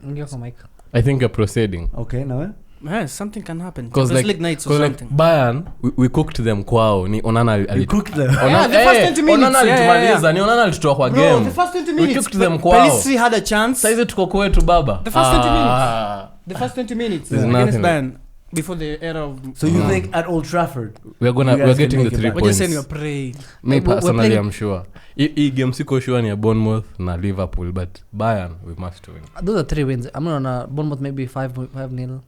Speaker 2: Ingia kwa mic.
Speaker 4: I think you're proceeding.
Speaker 1: Okay, now.
Speaker 3: Yeah, something can happen.
Speaker 4: Because
Speaker 3: Champions League nights or something.
Speaker 4: Bayern, we cooked them kwao. Ni Onana
Speaker 1: You cooked them.
Speaker 3: Yeah, the first 20 minutes.
Speaker 4: Onana alitumaliza. Ni Onana alitutoa kwa
Speaker 3: Bro,
Speaker 4: game.
Speaker 3: the first 20
Speaker 4: We
Speaker 3: minutes.
Speaker 4: cooked them
Speaker 3: Pe-
Speaker 4: kwao.
Speaker 3: Pelistri had a chance.
Speaker 4: Saizi tuko kwetu baba.
Speaker 3: The first 20
Speaker 4: minutes.
Speaker 3: The first 20 minutes
Speaker 4: There's
Speaker 3: against
Speaker 4: nothing.
Speaker 3: Bayern before the era of.
Speaker 1: So you think at Old Trafford?
Speaker 4: We're
Speaker 1: You guys
Speaker 4: getting
Speaker 1: can
Speaker 4: the
Speaker 1: make it
Speaker 4: 3
Speaker 1: back.
Speaker 3: We're just
Speaker 4: points.
Speaker 3: saying you're praying.
Speaker 4: Me
Speaker 2: We're
Speaker 4: personally,
Speaker 2: playing-
Speaker 4: I'm sure. Hii game siko sure ni ya Bournemouth na Liverpool, but Bayern we must win.
Speaker 2: Those are 3 wins. I'm on a Bournemouth maybe 5-0.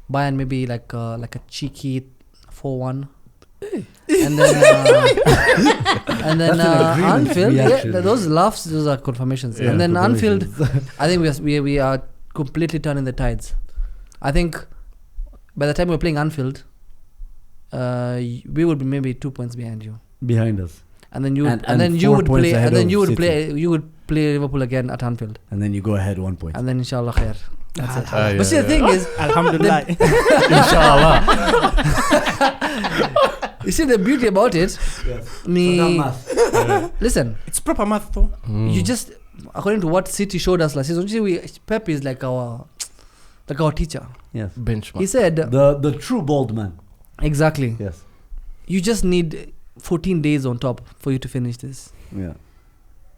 Speaker 2: Bayern maybe like a cheeky 4-1. And then
Speaker 1: That's an agreement
Speaker 2: Anfield,
Speaker 1: reaction.
Speaker 2: those laughs, those are confirmations.
Speaker 1: Yeah,
Speaker 2: and then Anfield,
Speaker 1: confirmations.
Speaker 2: I think we are completely turning the tides. I think by the time we're playing Anfield, we would be maybe 2 points behind you,
Speaker 1: Behind us.
Speaker 2: and then you
Speaker 1: And
Speaker 2: then you
Speaker 1: 4
Speaker 2: would
Speaker 1: points
Speaker 2: play,
Speaker 1: ahead
Speaker 2: and then
Speaker 1: of
Speaker 2: you would
Speaker 1: City.
Speaker 2: play Liverpool again at Anfield,
Speaker 1: And then you go ahead 1 point.
Speaker 2: and then inshallah khair. That's it.
Speaker 4: Yeah,
Speaker 2: But see, the thing is,
Speaker 3: Alhamdulillah.
Speaker 4: Inshallah.
Speaker 2: you see the beauty about it. Me, listen.
Speaker 3: It's proper math though.
Speaker 2: You just, according to what City showed us last season, you see, Pep is like our teacher.
Speaker 1: Yes.
Speaker 4: Benchmark.
Speaker 2: He said
Speaker 1: The true bald man.
Speaker 2: exactly.
Speaker 1: Yes.
Speaker 2: You just need 14 days on top for you to finish this.
Speaker 1: Yeah.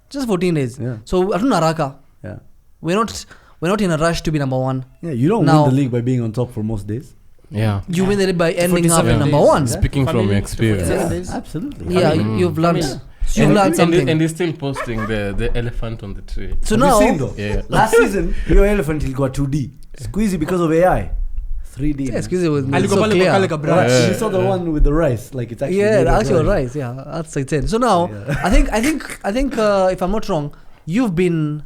Speaker 2: Just 14 days.
Speaker 1: Yeah.
Speaker 2: So hatuna haraka.
Speaker 1: Yeah.
Speaker 2: We're not in a rush to be number one.
Speaker 1: Yeah. You don't
Speaker 2: Now-
Speaker 1: win the league by being on top for most days.
Speaker 4: Yeah.
Speaker 2: You win it by ending up
Speaker 3: 47
Speaker 2: in number
Speaker 3: days.
Speaker 2: one.
Speaker 1: Yeah.
Speaker 4: Speaking from
Speaker 3: Family,
Speaker 4: experience.
Speaker 3: 47 days.
Speaker 1: Absolutely.
Speaker 2: Yeah,
Speaker 4: Mm.
Speaker 2: you've learned.
Speaker 3: Family.
Speaker 2: You've learned something.
Speaker 4: And he's still posting the elephant on the tree.
Speaker 2: So
Speaker 1: Have you
Speaker 2: now,
Speaker 1: seen though?
Speaker 4: Yeah.
Speaker 1: Last season, your elephant ilikuwa 2D. Squeezy because of AI. 3D.
Speaker 2: yeah,
Speaker 1: man.
Speaker 2: excuse me,
Speaker 3: Alikuwa
Speaker 2: so
Speaker 3: pale
Speaker 2: clear.
Speaker 3: kwa kale ka branch.
Speaker 1: Right.
Speaker 4: Yeah.
Speaker 1: You saw the one with the rice, like it's actually.
Speaker 2: Yeah,
Speaker 1: made
Speaker 2: the
Speaker 1: of
Speaker 2: actual
Speaker 1: rice.
Speaker 2: rice. Yeah, that's insane. So now,
Speaker 1: Yeah.
Speaker 2: I think if I'm not wrong, you've been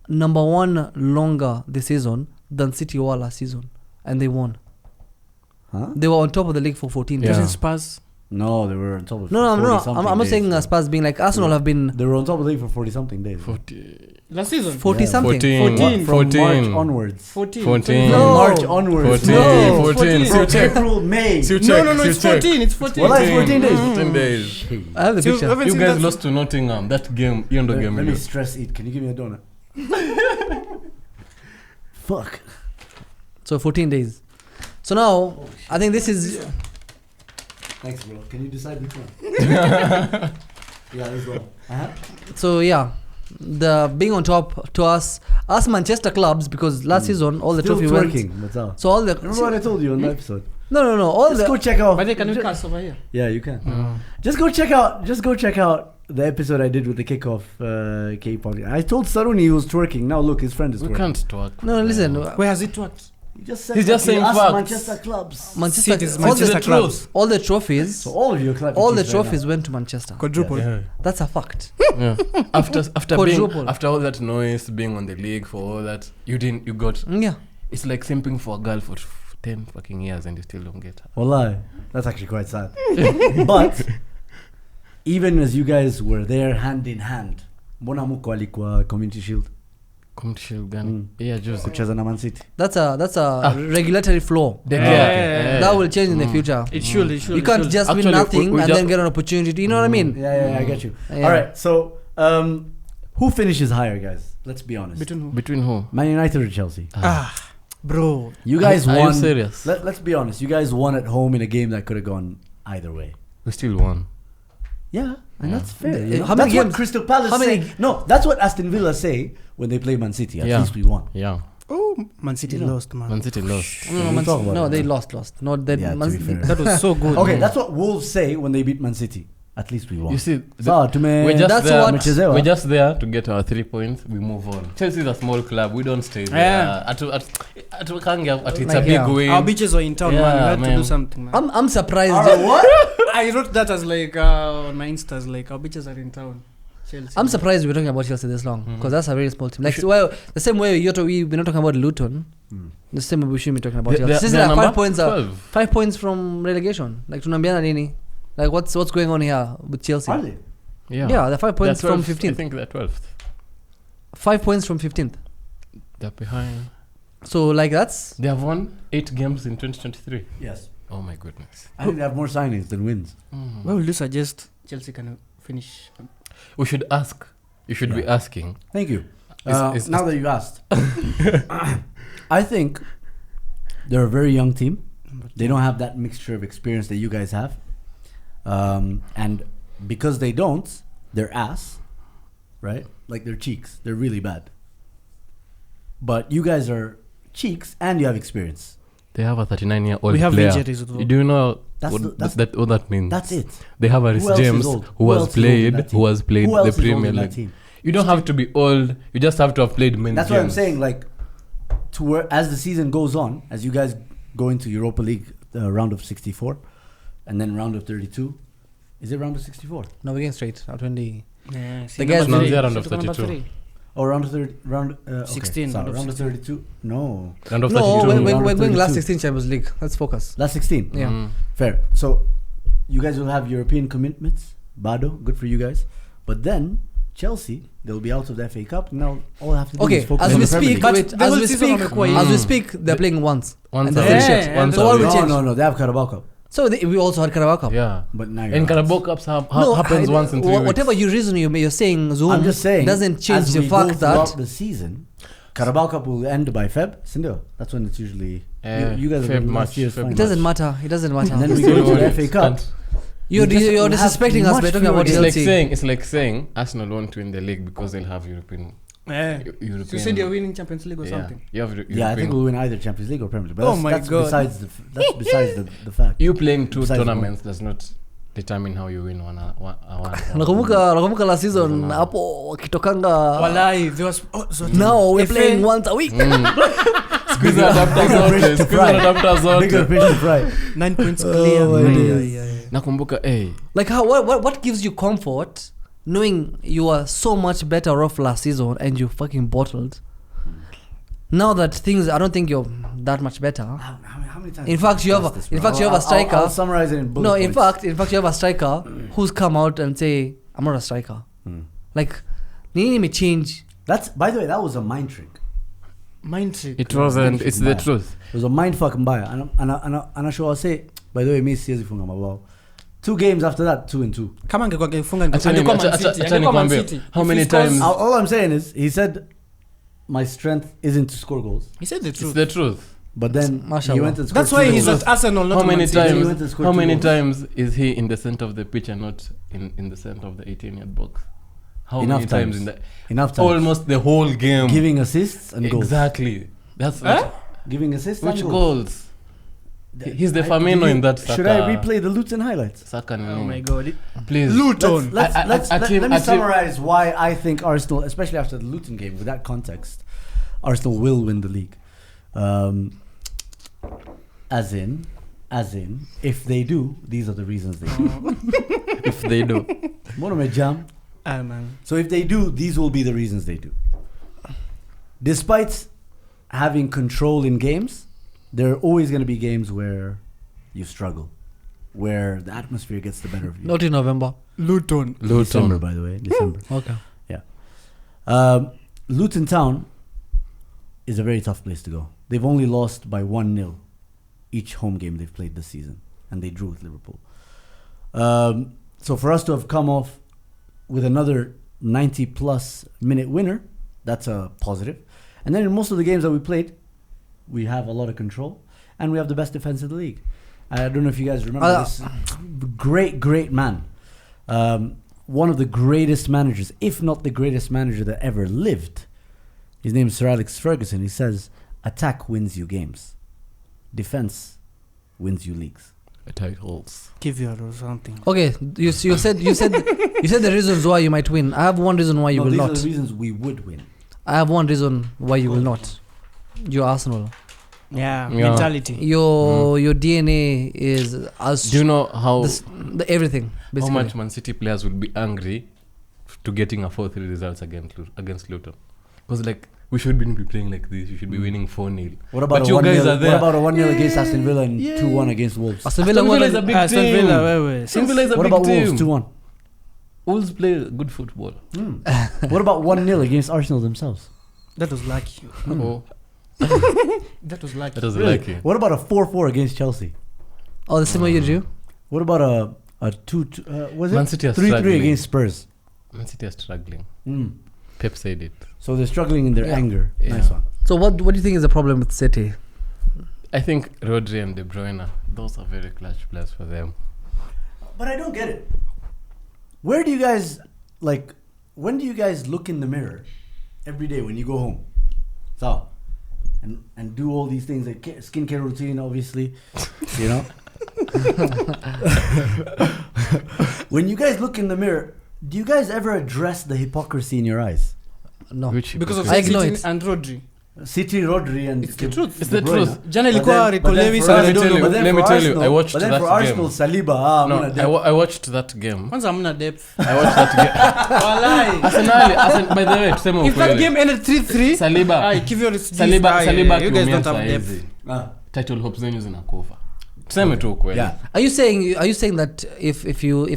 Speaker 2: number one longer this season than City were last season, and they won.
Speaker 1: Huh?
Speaker 2: They were on top of the league for 14
Speaker 4: Yeah.
Speaker 2: days.
Speaker 3: Doesn't Spurs.
Speaker 1: No, they were on top of.
Speaker 2: No,
Speaker 1: 40-something
Speaker 2: I'm not
Speaker 1: days,
Speaker 2: saying
Speaker 1: so.
Speaker 2: Spurs being like Arsenal have been
Speaker 1: They were on top of the league for 40-something days.
Speaker 4: 40.
Speaker 3: Last season.
Speaker 2: 40
Speaker 1: Yeah.
Speaker 2: something.
Speaker 4: 14.
Speaker 1: From
Speaker 4: 14.
Speaker 1: March onwards.
Speaker 3: 14.
Speaker 4: 14.
Speaker 2: No.
Speaker 1: March onwards.
Speaker 4: 14.
Speaker 2: No.
Speaker 4: 14.
Speaker 1: From
Speaker 4: So check.
Speaker 1: April, May.
Speaker 4: So
Speaker 3: No,
Speaker 4: check.
Speaker 3: no,
Speaker 4: so
Speaker 3: it's
Speaker 4: check.
Speaker 3: 14. It's 14.
Speaker 1: Well, it's 14 days.
Speaker 4: 14 days.
Speaker 2: I have the
Speaker 3: So,
Speaker 2: picture.
Speaker 3: haven't
Speaker 4: You
Speaker 3: seen
Speaker 4: guys
Speaker 3: that-
Speaker 4: lost to Nottingham. That game, you know the game.
Speaker 1: Let
Speaker 4: you
Speaker 1: me
Speaker 4: lost.
Speaker 1: stress eat. Can you give me a donut? Fuck.
Speaker 2: So 14 days. So now, I think this is
Speaker 1: Thanks, bro. Can you decide which one? Yeah, let's go. Uh-huh.
Speaker 2: so yeah. The being on top to us Manchester clubs, because last season all the
Speaker 1: Still
Speaker 2: trophy went.
Speaker 1: twerking, that's all.
Speaker 2: So all the
Speaker 1: Remember what I told you on the episode?
Speaker 2: no all
Speaker 1: Just
Speaker 2: the
Speaker 1: go check out.
Speaker 3: But they can cast over here.
Speaker 1: Yeah, you can. Just go check out the episode I did with the kickoff K-pop. I told Saruni he was twerking. Now look, his friend is
Speaker 4: We
Speaker 1: twerking.
Speaker 4: can't talk.
Speaker 2: no listen
Speaker 3: Where has it worked?
Speaker 1: He just said
Speaker 4: He's just
Speaker 1: that he
Speaker 4: saying
Speaker 1: asked
Speaker 4: facts.
Speaker 1: Manchester clubs.
Speaker 2: Manchester,
Speaker 3: City's
Speaker 2: all,
Speaker 3: Manchester
Speaker 2: the,
Speaker 3: clubs.
Speaker 2: all the trophies
Speaker 1: So all of your clubs.
Speaker 2: all the trophies went to Manchester.
Speaker 3: Quadruple.
Speaker 4: Yeah.
Speaker 2: That's a fact.
Speaker 4: Yeah. After
Speaker 2: Quadruple.
Speaker 4: after all that noise, being on the league for all that, you got.
Speaker 2: Yeah.
Speaker 4: It's like simping for a girl for 10 fucking years and you still don't get her.
Speaker 1: Wallah, that's actually quite sad. But even as you guys were there hand in hand, mbona muko alikuwa Community Shield
Speaker 4: Community Shield gani? Yeah, juzi.
Speaker 1: kucheza na Man City?
Speaker 2: That's a regulatory flaw.
Speaker 3: Yeah.
Speaker 2: That will change in the future.
Speaker 3: It should. It should.
Speaker 2: You can't just
Speaker 4: Actually,
Speaker 2: win nothing
Speaker 4: we
Speaker 2: and
Speaker 4: just-
Speaker 2: then get an opportunity. You know what I mean?
Speaker 1: Yeah, I get you.
Speaker 2: Yeah.
Speaker 1: All right, so who finishes higher, guys? Let's be honest.
Speaker 3: Between who?
Speaker 4: Between who?
Speaker 1: Man United or Chelsea?
Speaker 3: Bro.
Speaker 1: You guys
Speaker 4: Are
Speaker 1: won.
Speaker 4: you serious?
Speaker 1: Let's be honest. You guys won at home in a game that could have gone either way.
Speaker 4: We still won.
Speaker 1: Yeah, and
Speaker 4: Yeah.
Speaker 1: that's fair.
Speaker 2: The-
Speaker 1: You know?
Speaker 2: how many
Speaker 1: That's what
Speaker 2: games-
Speaker 1: Crystal Palace
Speaker 2: how many-
Speaker 1: say. No, that's what Aston Villa say when they play Man City. At
Speaker 4: Yeah.
Speaker 1: least we won.
Speaker 4: Yeah.
Speaker 3: Oh, Man City
Speaker 1: You know.
Speaker 3: lost, man.
Speaker 4: Man City lost.
Speaker 2: No,
Speaker 1: We'll talk about
Speaker 2: no,
Speaker 1: it,
Speaker 2: they
Speaker 1: man.
Speaker 2: lost. No, they
Speaker 1: Yeah, to be fair.
Speaker 3: That was so good.
Speaker 1: Okay, that's what Wolves say when they beat Man City. At least we won.
Speaker 4: You see,
Speaker 1: Sawa,
Speaker 4: we're just
Speaker 2: That's
Speaker 4: there.
Speaker 2: what-
Speaker 1: Mchezewa.
Speaker 4: We're just there to get our 3 points. We move on. Chelsea is a small club. We don't stay there.
Speaker 3: Yeah.
Speaker 4: It's
Speaker 2: Like,
Speaker 4: a big
Speaker 2: yeah.
Speaker 4: win.
Speaker 3: Our bitches were in town, man. We
Speaker 4: Yeah,
Speaker 3: had to
Speaker 4: man.
Speaker 3: do something, man.
Speaker 2: I'm surprised.
Speaker 1: what?
Speaker 3: I wrote that as like on my Instas, like our bitches are in town. Chelsea.
Speaker 2: I'm surprised we're talking about Chelsea this long because that's a very small team. Like, well, the same way we're not talking about Luton. The same way we shouldn't be talking about Chelsea. This is like 5 points. 5 points from relegation. Like, tunambiana nini? Like, what's going on here with Chelsea?
Speaker 1: Are they?
Speaker 2: Yeah, they're 5 points
Speaker 4: They're
Speaker 2: from
Speaker 4: 12th. I
Speaker 2: 15th.
Speaker 4: think they're 12th.
Speaker 2: 5 points from 15th.
Speaker 4: They're behind.
Speaker 2: So, like, that's
Speaker 4: They have won 8 games in 2023.
Speaker 1: Yes.
Speaker 4: Oh my goodness.
Speaker 1: I think they have more signings than wins.
Speaker 3: Where will you suggest Chelsea can finish?
Speaker 4: We should ask You should be asking.
Speaker 1: Thank you.
Speaker 4: It's-
Speaker 1: Now that you've asked, I think they're a very young team. They don't have that mixture of experience that you guys have. And because they don't, they're ass, right? Like they're cheeks. They're really bad. But you guys are cheeks and you have experience.
Speaker 4: They have a 39-year-old
Speaker 3: We have
Speaker 4: player.
Speaker 3: injuries as well.
Speaker 4: Do you know
Speaker 1: That's
Speaker 4: what,
Speaker 1: the- that's-
Speaker 4: what that means?
Speaker 1: That's it.
Speaker 4: They have a Rhys
Speaker 1: Who else is
Speaker 4: James
Speaker 1: old?
Speaker 4: who
Speaker 1: Who
Speaker 4: has
Speaker 1: else is old in
Speaker 4: played
Speaker 1: that team?
Speaker 4: who has played
Speaker 1: Who else
Speaker 4: the
Speaker 1: is old
Speaker 4: Premier
Speaker 1: in that
Speaker 4: League.
Speaker 1: team?
Speaker 4: You don't have to be old. You just have to have played many
Speaker 1: That's
Speaker 4: games.
Speaker 1: what I'm saying. Like, to where as the season goes on, as you guys go into Europa League round of 64, and then round of 32, is it round of 64?
Speaker 2: No, we're getting straight. 20.
Speaker 3: Yeah,
Speaker 2: The guys
Speaker 4: No,
Speaker 2: really-
Speaker 4: they're round of
Speaker 3: Number
Speaker 4: 32.
Speaker 3: three.
Speaker 1: Oh, round of 30, round okay,
Speaker 3: 16,
Speaker 1: sorry,
Speaker 3: round of
Speaker 1: round of 32. No,
Speaker 4: Round of
Speaker 2: No,
Speaker 4: 32.
Speaker 2: we're
Speaker 1: round of
Speaker 2: going last
Speaker 1: 32.
Speaker 2: 16 Champions League. Let's focus.
Speaker 1: last 16.
Speaker 2: Yeah.
Speaker 4: Mm.
Speaker 1: Fair. So, you guys will have European commitments. Bado, good for you guys. But then Chelsea, they'll be out of the FA Cup. Now all I have to do
Speaker 2: Okay,
Speaker 1: is focus
Speaker 2: as
Speaker 1: on
Speaker 2: we
Speaker 1: the Premier
Speaker 2: speak,
Speaker 1: League.
Speaker 3: But
Speaker 2: wait,
Speaker 3: the
Speaker 2: as
Speaker 3: whole
Speaker 2: we
Speaker 3: season
Speaker 2: speak,
Speaker 3: on a quiet.
Speaker 2: as we speak, they're playing once.
Speaker 4: Once
Speaker 2: And
Speaker 4: a
Speaker 2: that's
Speaker 4: week.
Speaker 2: the shit.
Speaker 4: Once
Speaker 2: So
Speaker 4: a
Speaker 2: what
Speaker 4: week.
Speaker 2: will
Speaker 1: No,
Speaker 2: change?
Speaker 1: no, they have Carabao Cup.
Speaker 2: So we also had Carabao Cup.
Speaker 4: Yeah.
Speaker 1: But now
Speaker 4: And
Speaker 1: you're
Speaker 4: Carabao Cups happens once in 3 weeks.
Speaker 2: Whatever you reason you're saying, Zoom
Speaker 1: I'm just saying,
Speaker 2: doesn't change
Speaker 1: as
Speaker 2: the
Speaker 1: we go
Speaker 2: fact
Speaker 1: throughout
Speaker 2: that
Speaker 1: the season, Carabao Cup will end by Feb. Sindio, that's when it's usually. You guys
Speaker 4: Feb,
Speaker 1: have been
Speaker 4: March,
Speaker 1: last year's
Speaker 4: Feb,
Speaker 1: final.
Speaker 2: it doesn't matter. It doesn't matter.
Speaker 1: And then we
Speaker 4: Still
Speaker 1: go to the
Speaker 4: won't.
Speaker 1: FA Cup.
Speaker 2: You're
Speaker 1: we just will have
Speaker 2: disrespecting us
Speaker 1: much
Speaker 2: by talking
Speaker 1: fewer
Speaker 2: about
Speaker 1: games.
Speaker 2: Chelsea.
Speaker 4: It's like saying Arsenal won't win the league because they'll have European.
Speaker 3: Yeah.
Speaker 4: European.
Speaker 3: So you said you're winning Champions League or something.
Speaker 4: You have
Speaker 1: Yeah, I think
Speaker 4: European-
Speaker 1: we'll win either Champions League or Premier League. But
Speaker 3: Oh
Speaker 1: that's,
Speaker 3: my
Speaker 1: that's
Speaker 3: God.
Speaker 1: besides the fact.
Speaker 4: You playing two
Speaker 1: Besides
Speaker 4: tournaments does not determine how you win one.
Speaker 2: Nakumbuka last season hapo wakitokanga.
Speaker 3: Wallahi, there was.
Speaker 2: Now we're
Speaker 3: FA.
Speaker 2: playing once a week.
Speaker 4: Squeeze adapter zote. Squeeze adapter
Speaker 1: Bigger
Speaker 4: zote.
Speaker 1: fish to fry.
Speaker 3: 9 points clear.
Speaker 2: my
Speaker 3: Yeah,
Speaker 2: days.
Speaker 3: yeah, yeah.
Speaker 4: Nakumbuka, hey.
Speaker 2: Like how what gives you comfort knowing you are so much better off last season and you fucking bottled? Now that things, I don't think you're that much better.
Speaker 1: How many times?
Speaker 2: In fact, you have a,
Speaker 1: discussed this,
Speaker 2: in
Speaker 1: bro?
Speaker 2: fact you have a striker.
Speaker 1: I'll summarize it in bullet
Speaker 2: No, in
Speaker 1: points.
Speaker 2: fact, you have a striker who's come out and say, "I'm not a striker." Like, nini me change.
Speaker 1: That's, by the way, that was a mind trick.
Speaker 3: Mind trick.
Speaker 4: It wasn't. It's the truth.
Speaker 1: It was a mind fuck mbaya. And I sure I'll say, by the way, me siwezi funga mabao. 2 games after that, 2-2.
Speaker 3: Kama angekuwa angefunga
Speaker 4: Achani-
Speaker 3: angekuwa Man
Speaker 4: acha-
Speaker 3: City.
Speaker 4: acha
Speaker 3: Angekuwa Man
Speaker 4: nikwambie,
Speaker 3: City.
Speaker 4: how
Speaker 3: If
Speaker 4: many
Speaker 3: he scores-
Speaker 4: times-
Speaker 1: All I'm saying is, he said, my strength isn't to score goals.
Speaker 3: He said the
Speaker 4: It's
Speaker 3: truth.
Speaker 4: the truth.
Speaker 1: But then he
Speaker 2: Mashallah.
Speaker 1: went and scored
Speaker 3: That's why
Speaker 1: 2
Speaker 3: he's
Speaker 1: goals.
Speaker 3: at Arsenal, not
Speaker 4: How
Speaker 3: Man
Speaker 4: many
Speaker 3: City.
Speaker 1: He went and
Speaker 4: times?
Speaker 1: scored
Speaker 4: How
Speaker 1: 2
Speaker 4: many
Speaker 1: goals.
Speaker 4: times is he in the center of the pitch and not in the center of the 18-yard box? How
Speaker 1: Enough
Speaker 4: many times
Speaker 1: times.
Speaker 4: in the
Speaker 1: Enough times.
Speaker 4: almost the whole game?
Speaker 1: Giving assists and goals.
Speaker 4: Exactly. That's
Speaker 1: Giving assists
Speaker 4: which
Speaker 1: and
Speaker 4: goals. He's the
Speaker 1: I-
Speaker 4: Firmino
Speaker 1: did
Speaker 4: in
Speaker 1: you-
Speaker 4: that
Speaker 1: Should I
Speaker 4: Saka.
Speaker 1: replay the Luton highlights?
Speaker 4: Saka
Speaker 3: Oh my God.
Speaker 4: Please.
Speaker 3: Luton.
Speaker 1: Let's, let me
Speaker 4: a team-
Speaker 1: summarize why I think Arsenal, especially after the Luton game, with that context, Arsenal will win the league. As in, if they do, these are the reasons they do.
Speaker 4: If they do.
Speaker 1: Mbona umejam?
Speaker 3: Man.
Speaker 1: So if they do, these will be the reasons they do. Despite having control in games, there are always going to be games where you struggle, where the atmosphere gets the better of you.
Speaker 2: Not in November.
Speaker 3: Luton.
Speaker 1: December, by the way. December.
Speaker 2: Okay.
Speaker 1: Luton Town is a very tough place to go. They've only lost by 1-0 each home game they've played this season, and they drew with Liverpool. So for us to have come off with another 90-plus minute winner, that's a positive. And then in most of the games that we played, we have a lot of control, and we have the best defense in the league. I don't know if you guys remember this great man. One of the greatest managers, if not the greatest manager that ever lived. His name is Sir Alex Ferguson. He says, attack wins you games. Defense wins you leagues.
Speaker 4: Titles.
Speaker 3: Give you or something.
Speaker 2: Okay, you said the reasons why you might win. I have one reason why you will
Speaker 1: these
Speaker 2: not.
Speaker 1: are the reasons we would win.
Speaker 2: I have one reason why you will not. You're Arsenal.
Speaker 3: Yeah.
Speaker 4: Yeah.
Speaker 3: Mentality.
Speaker 2: Your DNA is as
Speaker 4: Do you know how
Speaker 2: everything
Speaker 4: how
Speaker 2: basically.
Speaker 4: much Man City players will be angry to getting a 4-3 results against Luton? Because like we should be playing like this. You should be winning 4-0.
Speaker 1: What about
Speaker 4: But
Speaker 1: a
Speaker 4: you
Speaker 1: 1-0?
Speaker 4: guys are
Speaker 1: What
Speaker 4: there.
Speaker 1: about a 1-0 against Aston Villa and 2-1 against Wolves?
Speaker 2: Aston Villa
Speaker 4: Aston Villa
Speaker 2: won
Speaker 4: is a big
Speaker 3: Aston
Speaker 4: team.
Speaker 3: Villa, wait.
Speaker 4: Aston Villa is a
Speaker 1: What
Speaker 4: big
Speaker 1: about
Speaker 4: team.
Speaker 1: Wolves 2-1?
Speaker 4: Wolves play good football.
Speaker 1: What about 1-0 against Arsenal themselves?
Speaker 3: That was lucky.
Speaker 4: Oh,
Speaker 3: That was lucky.
Speaker 4: that was
Speaker 1: Really?
Speaker 4: lucky.
Speaker 1: What about a 4-4 against Chelsea?
Speaker 2: Oh, the same way you do.
Speaker 1: What about a 2 was it?
Speaker 4: Man City are
Speaker 1: 3-3
Speaker 4: struggling.
Speaker 1: against Spurs?
Speaker 4: Mancity are struggling.
Speaker 1: Mm.
Speaker 4: Pep said it.
Speaker 1: So they're struggling in their
Speaker 2: Yeah.
Speaker 1: anger.
Speaker 4: Yeah.
Speaker 1: Nice one.
Speaker 2: So what do you think is the problem with City?
Speaker 4: I think Rodri and De Bruyne, those are very clutch players for them.
Speaker 1: But I don't get it. Where do you guys like? When do you guys look in the mirror every day when you go home? So, and do all these things like skincare routine, obviously, you know. When you guys look in the mirror, do you guys ever address the hypocrisy in your eyes?
Speaker 2: No.
Speaker 3: Because of
Speaker 2: I ignore
Speaker 3: City
Speaker 2: it.
Speaker 3: and Rodri.
Speaker 1: City, Rodri, and
Speaker 3: It's the truth.
Speaker 4: It's the truth.
Speaker 3: Jana
Speaker 1: But
Speaker 3: ilikuwa
Speaker 1: then-
Speaker 3: Rico
Speaker 1: but then
Speaker 3: Lewis
Speaker 1: for
Speaker 3: and
Speaker 1: us-
Speaker 3: I don't know.
Speaker 1: but then
Speaker 4: Let me
Speaker 1: for
Speaker 4: tell you,
Speaker 1: Arsenal-
Speaker 4: I watched
Speaker 1: but then
Speaker 4: that
Speaker 1: for Arsenal,
Speaker 4: game.
Speaker 1: Saliba,
Speaker 4: No,
Speaker 1: muna depth.
Speaker 4: I watched that game.
Speaker 3: Kwanza hamna depth.
Speaker 4: I watched that game.
Speaker 3: Walai.
Speaker 4: Arsenal, by the way, tuseme
Speaker 3: If that
Speaker 4: ukweli.
Speaker 3: game ended 3-3,
Speaker 4: Saliba,
Speaker 3: I give you this.
Speaker 4: Saliba
Speaker 3: You guys don't have
Speaker 4: akiumia
Speaker 3: depth.
Speaker 4: saizi,
Speaker 1: Ah,
Speaker 4: title hopes zenyu zinakufa. Tuseme tu ukweli.
Speaker 1: yeah.
Speaker 2: Are you saying that if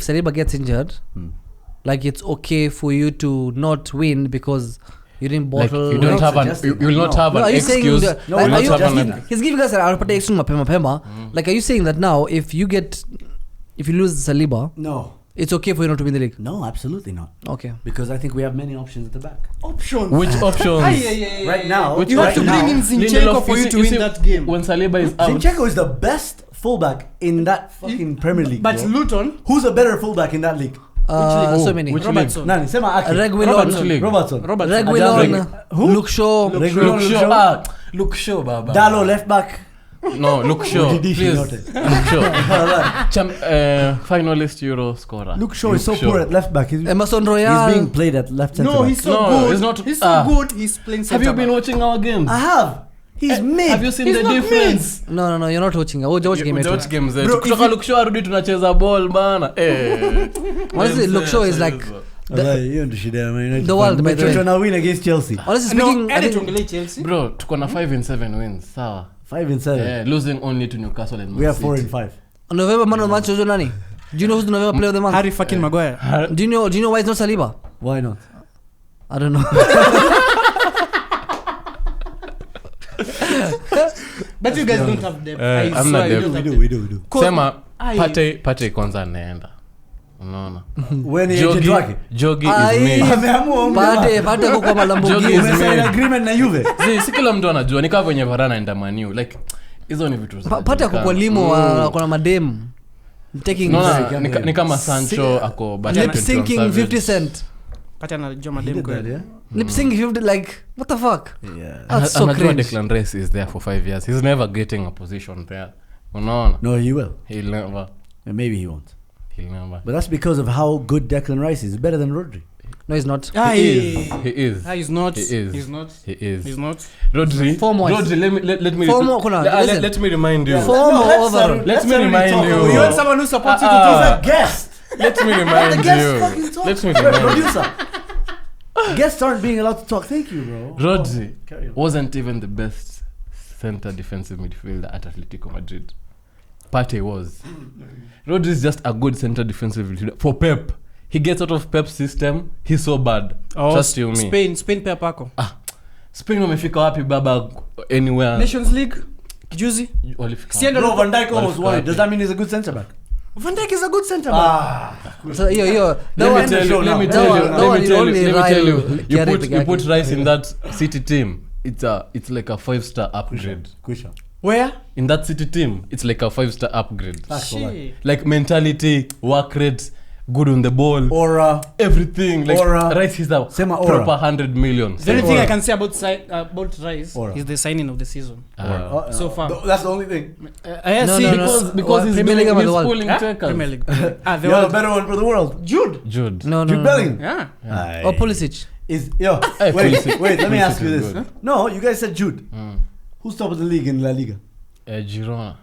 Speaker 2: Saliba gets injured, like it's okay for you to not win because you didn't
Speaker 4: Like
Speaker 2: bottle?
Speaker 4: you
Speaker 1: We're
Speaker 4: don't
Speaker 1: not
Speaker 4: have an
Speaker 1: suggesting
Speaker 4: you will
Speaker 1: that,
Speaker 4: not
Speaker 1: no.
Speaker 4: have
Speaker 2: No,
Speaker 4: an
Speaker 2: are you saying
Speaker 4: excuse.
Speaker 2: that,
Speaker 1: No,
Speaker 2: like,
Speaker 1: we're
Speaker 2: are
Speaker 1: not
Speaker 2: you
Speaker 1: suggesting
Speaker 2: just,
Speaker 1: that.
Speaker 2: he's giving us anapata extra mapema. Like, are you saying that now if you lose Saliba,
Speaker 1: No,
Speaker 2: it's okay for you not to win the league?
Speaker 1: no, absolutely not.
Speaker 2: Okay.
Speaker 1: Because I think we have many options at the back.
Speaker 3: Options.
Speaker 4: Which options?
Speaker 1: Right now,
Speaker 4: Which
Speaker 3: You have
Speaker 1: right
Speaker 3: to
Speaker 1: now,
Speaker 3: bring in Zinchenko
Speaker 4: Lindelof,
Speaker 3: for you to
Speaker 4: see-
Speaker 3: win that game.
Speaker 4: When Saliba is out,
Speaker 1: Zinchenko is the best fullback in that fucking Premier League.
Speaker 3: But
Speaker 1: bro.
Speaker 3: Luton,
Speaker 1: Who's a better fullback in that league?
Speaker 2: So many.
Speaker 4: Which
Speaker 3: Robertson.
Speaker 1: Nani, sema Aki.
Speaker 2: Reguilon.
Speaker 4: league?
Speaker 1: Robertson.
Speaker 2: Reguilon,
Speaker 1: Who?
Speaker 2: Luke Shaw.
Speaker 1: Reguilon,
Speaker 4: Look show. Look show, baba.
Speaker 1: Dalo left back.
Speaker 4: No, look show.
Speaker 1: Ujidishi
Speaker 4: Please.
Speaker 1: yote.
Speaker 4: Look show.
Speaker 1: Alright.
Speaker 4: Finalist Euro scorer.
Speaker 1: Luke Shaw is so poor at left back. He's
Speaker 2: Emerson
Speaker 1: being
Speaker 2: Royal.
Speaker 1: played at left centre
Speaker 3: no,
Speaker 1: back.
Speaker 3: he's so
Speaker 4: No,
Speaker 3: good.
Speaker 4: he's not-
Speaker 3: He's so good. He's playing
Speaker 4: Have you
Speaker 3: centre
Speaker 4: been
Speaker 3: back.
Speaker 4: watching our games?
Speaker 1: I have. He's mid.
Speaker 4: Have you seen
Speaker 3: He's
Speaker 4: the
Speaker 3: not
Speaker 4: difference?
Speaker 2: No, you're not watching. Watch game
Speaker 4: Watch
Speaker 2: yetu.
Speaker 4: games
Speaker 3: Bro,
Speaker 4: zetu.
Speaker 3: if
Speaker 4: Kutoka
Speaker 3: you-
Speaker 4: look show arudi tunacheza ball bana.
Speaker 2: Honestly, Luke Shaw is like
Speaker 1: Hiyo ndio shida ya Man United.
Speaker 2: the world, by the way.
Speaker 1: Tuna win against Chelsea.
Speaker 2: honestly
Speaker 3: No,
Speaker 2: speaking. I
Speaker 3: edit
Speaker 2: think,
Speaker 3: tuongelee Chelsea.
Speaker 4: Bro, tuko na 5 and 7 wins. Sawa.
Speaker 1: 5 and 7.
Speaker 4: Losing only to Newcastle and
Speaker 1: We have
Speaker 4: Man
Speaker 1: 4
Speaker 4: City.
Speaker 1: and 5.
Speaker 2: November man of the match was nani? Do you know who's the November player of the month?
Speaker 3: Harry fucking Maguire.
Speaker 2: Do you know why it's not Saliba?
Speaker 1: Why not?
Speaker 2: I don't know.
Speaker 3: But you guys don't have depth. I
Speaker 4: I'm
Speaker 3: swear
Speaker 4: not
Speaker 3: you
Speaker 4: depth.
Speaker 3: don't have
Speaker 1: We
Speaker 3: depth.
Speaker 1: do.
Speaker 4: Sema
Speaker 3: Ai.
Speaker 4: Pate kwanza anaenda. Unaona?
Speaker 1: When he agent wake.
Speaker 4: Jogi
Speaker 2: Ai.
Speaker 4: is made.
Speaker 1: Ameamua
Speaker 2: Pate kwa
Speaker 4: Jogi
Speaker 2: Lamborghini.
Speaker 4: is
Speaker 1: Umesign
Speaker 4: made.
Speaker 1: agreement na Juve.
Speaker 4: Si kila mtu anajua ni kama venye Varane anaenda Man U. Like hizo ni vitu
Speaker 2: Pate kwa limo kuna madem. Taking
Speaker 4: Unaona, ni kama Sancho ako Barcelona
Speaker 2: lip syncing 50 Cent.
Speaker 3: Pata anajua
Speaker 1: He
Speaker 3: madem
Speaker 1: did that,
Speaker 3: kweli.
Speaker 1: yeah?
Speaker 2: Lip syncing 50 like what the fuck?
Speaker 1: Yeah.
Speaker 2: That's so
Speaker 4: Anajua
Speaker 2: cringe.
Speaker 4: Declan Rice is there for 5 years. He's never getting a position there. Unaona?
Speaker 1: No, he will.
Speaker 4: He'll never.
Speaker 1: And maybe he won't.
Speaker 4: He'll never.
Speaker 1: But that's because of how good Declan Rice is. He's better than Rodri.
Speaker 2: No, he's not.
Speaker 3: Ah,
Speaker 4: He is.
Speaker 3: He's not.
Speaker 4: He is.
Speaker 3: He's not.
Speaker 4: He is.
Speaker 3: He's not.
Speaker 4: Rodri.
Speaker 2: Four more.
Speaker 4: Rodri, let me
Speaker 2: Four more, kuna, listen.
Speaker 4: let me remind you.
Speaker 2: Four more
Speaker 1: let's,
Speaker 2: overall.
Speaker 4: Let me
Speaker 1: already
Speaker 4: remind
Speaker 1: talk.
Speaker 4: you.
Speaker 3: You want someone who supports you to
Speaker 4: Ah.
Speaker 3: do
Speaker 1: He's a guest.
Speaker 4: Let me
Speaker 1: Let
Speaker 4: remind
Speaker 1: the guest
Speaker 4: you.
Speaker 1: fucking talk.
Speaker 4: Let me
Speaker 1: Wait,
Speaker 4: remind you.
Speaker 1: producer. Guests aren't being allowed to talk. Thank you, bro.
Speaker 4: Rodri
Speaker 1: Carry on.
Speaker 4: wasn't even the best center defensive midfielder at Atletico Madrid. Partey was. Rodri is just a good center defensive midfielder for Pep. He gets out of Pep's system. He's so bad. Trust you me.
Speaker 3: Spain pia pako.
Speaker 4: Spain wamefika wapi baba anywhere?
Speaker 3: Nations League. Juzi.
Speaker 4: Walifika
Speaker 3: Sienda-
Speaker 1: Bro, Van Dijk almost
Speaker 4: Well,
Speaker 1: won it. Does that mean he's a good centre back?
Speaker 3: Van Dijk is a good centre back.
Speaker 2: So yo,
Speaker 1: Let me
Speaker 2: one-
Speaker 1: tell you,
Speaker 2: that
Speaker 1: let me
Speaker 2: one-
Speaker 1: tell you,
Speaker 2: that
Speaker 1: let
Speaker 2: one
Speaker 1: me
Speaker 2: is
Speaker 1: tell you,
Speaker 2: only
Speaker 4: Let me
Speaker 2: Ryan
Speaker 4: tell you,
Speaker 2: Kiari
Speaker 4: you
Speaker 2: Pigaki.
Speaker 4: put Rice in that City team. It's like a 5-star upgrade.
Speaker 1: Kusha.
Speaker 3: Where?
Speaker 4: In that City team, it's like a 5-star upgrade.
Speaker 1: Facts for that.
Speaker 3: Shit.
Speaker 4: Like mentality, work rate, good on the ball,
Speaker 1: Aura.
Speaker 4: everything. Like
Speaker 1: Aura.
Speaker 4: Rice is a
Speaker 1: Sema aura.
Speaker 4: proper 100 million.
Speaker 3: The only thing
Speaker 1: Aura.
Speaker 3: I can say about Rice
Speaker 1: Aura.
Speaker 3: is the signing of the season. So far.
Speaker 1: That's the only thing.
Speaker 3: I
Speaker 2: No,
Speaker 3: see.
Speaker 2: no, no.
Speaker 4: Because
Speaker 2: Well,
Speaker 4: he's
Speaker 2: Premier League
Speaker 4: doing,
Speaker 2: of
Speaker 4: he's
Speaker 2: the world.
Speaker 4: pulling
Speaker 3: Huh?
Speaker 4: takers.
Speaker 3: Premier League. The
Speaker 1: You have a
Speaker 3: world.
Speaker 1: better one for the world.
Speaker 4: Jude.
Speaker 2: No,
Speaker 1: Jude
Speaker 2: no.
Speaker 1: Bellingham.
Speaker 3: Yeah.
Speaker 1: Aye.
Speaker 2: Or Pulisic.
Speaker 1: Wait,
Speaker 4: Pulisic-
Speaker 1: let me
Speaker 4: Pulisic
Speaker 1: ask you
Speaker 4: is
Speaker 1: this.
Speaker 4: good.
Speaker 1: No, you guys said Jude.
Speaker 4: Mm.
Speaker 1: Who's top of the league in La Liga?
Speaker 4: Girona.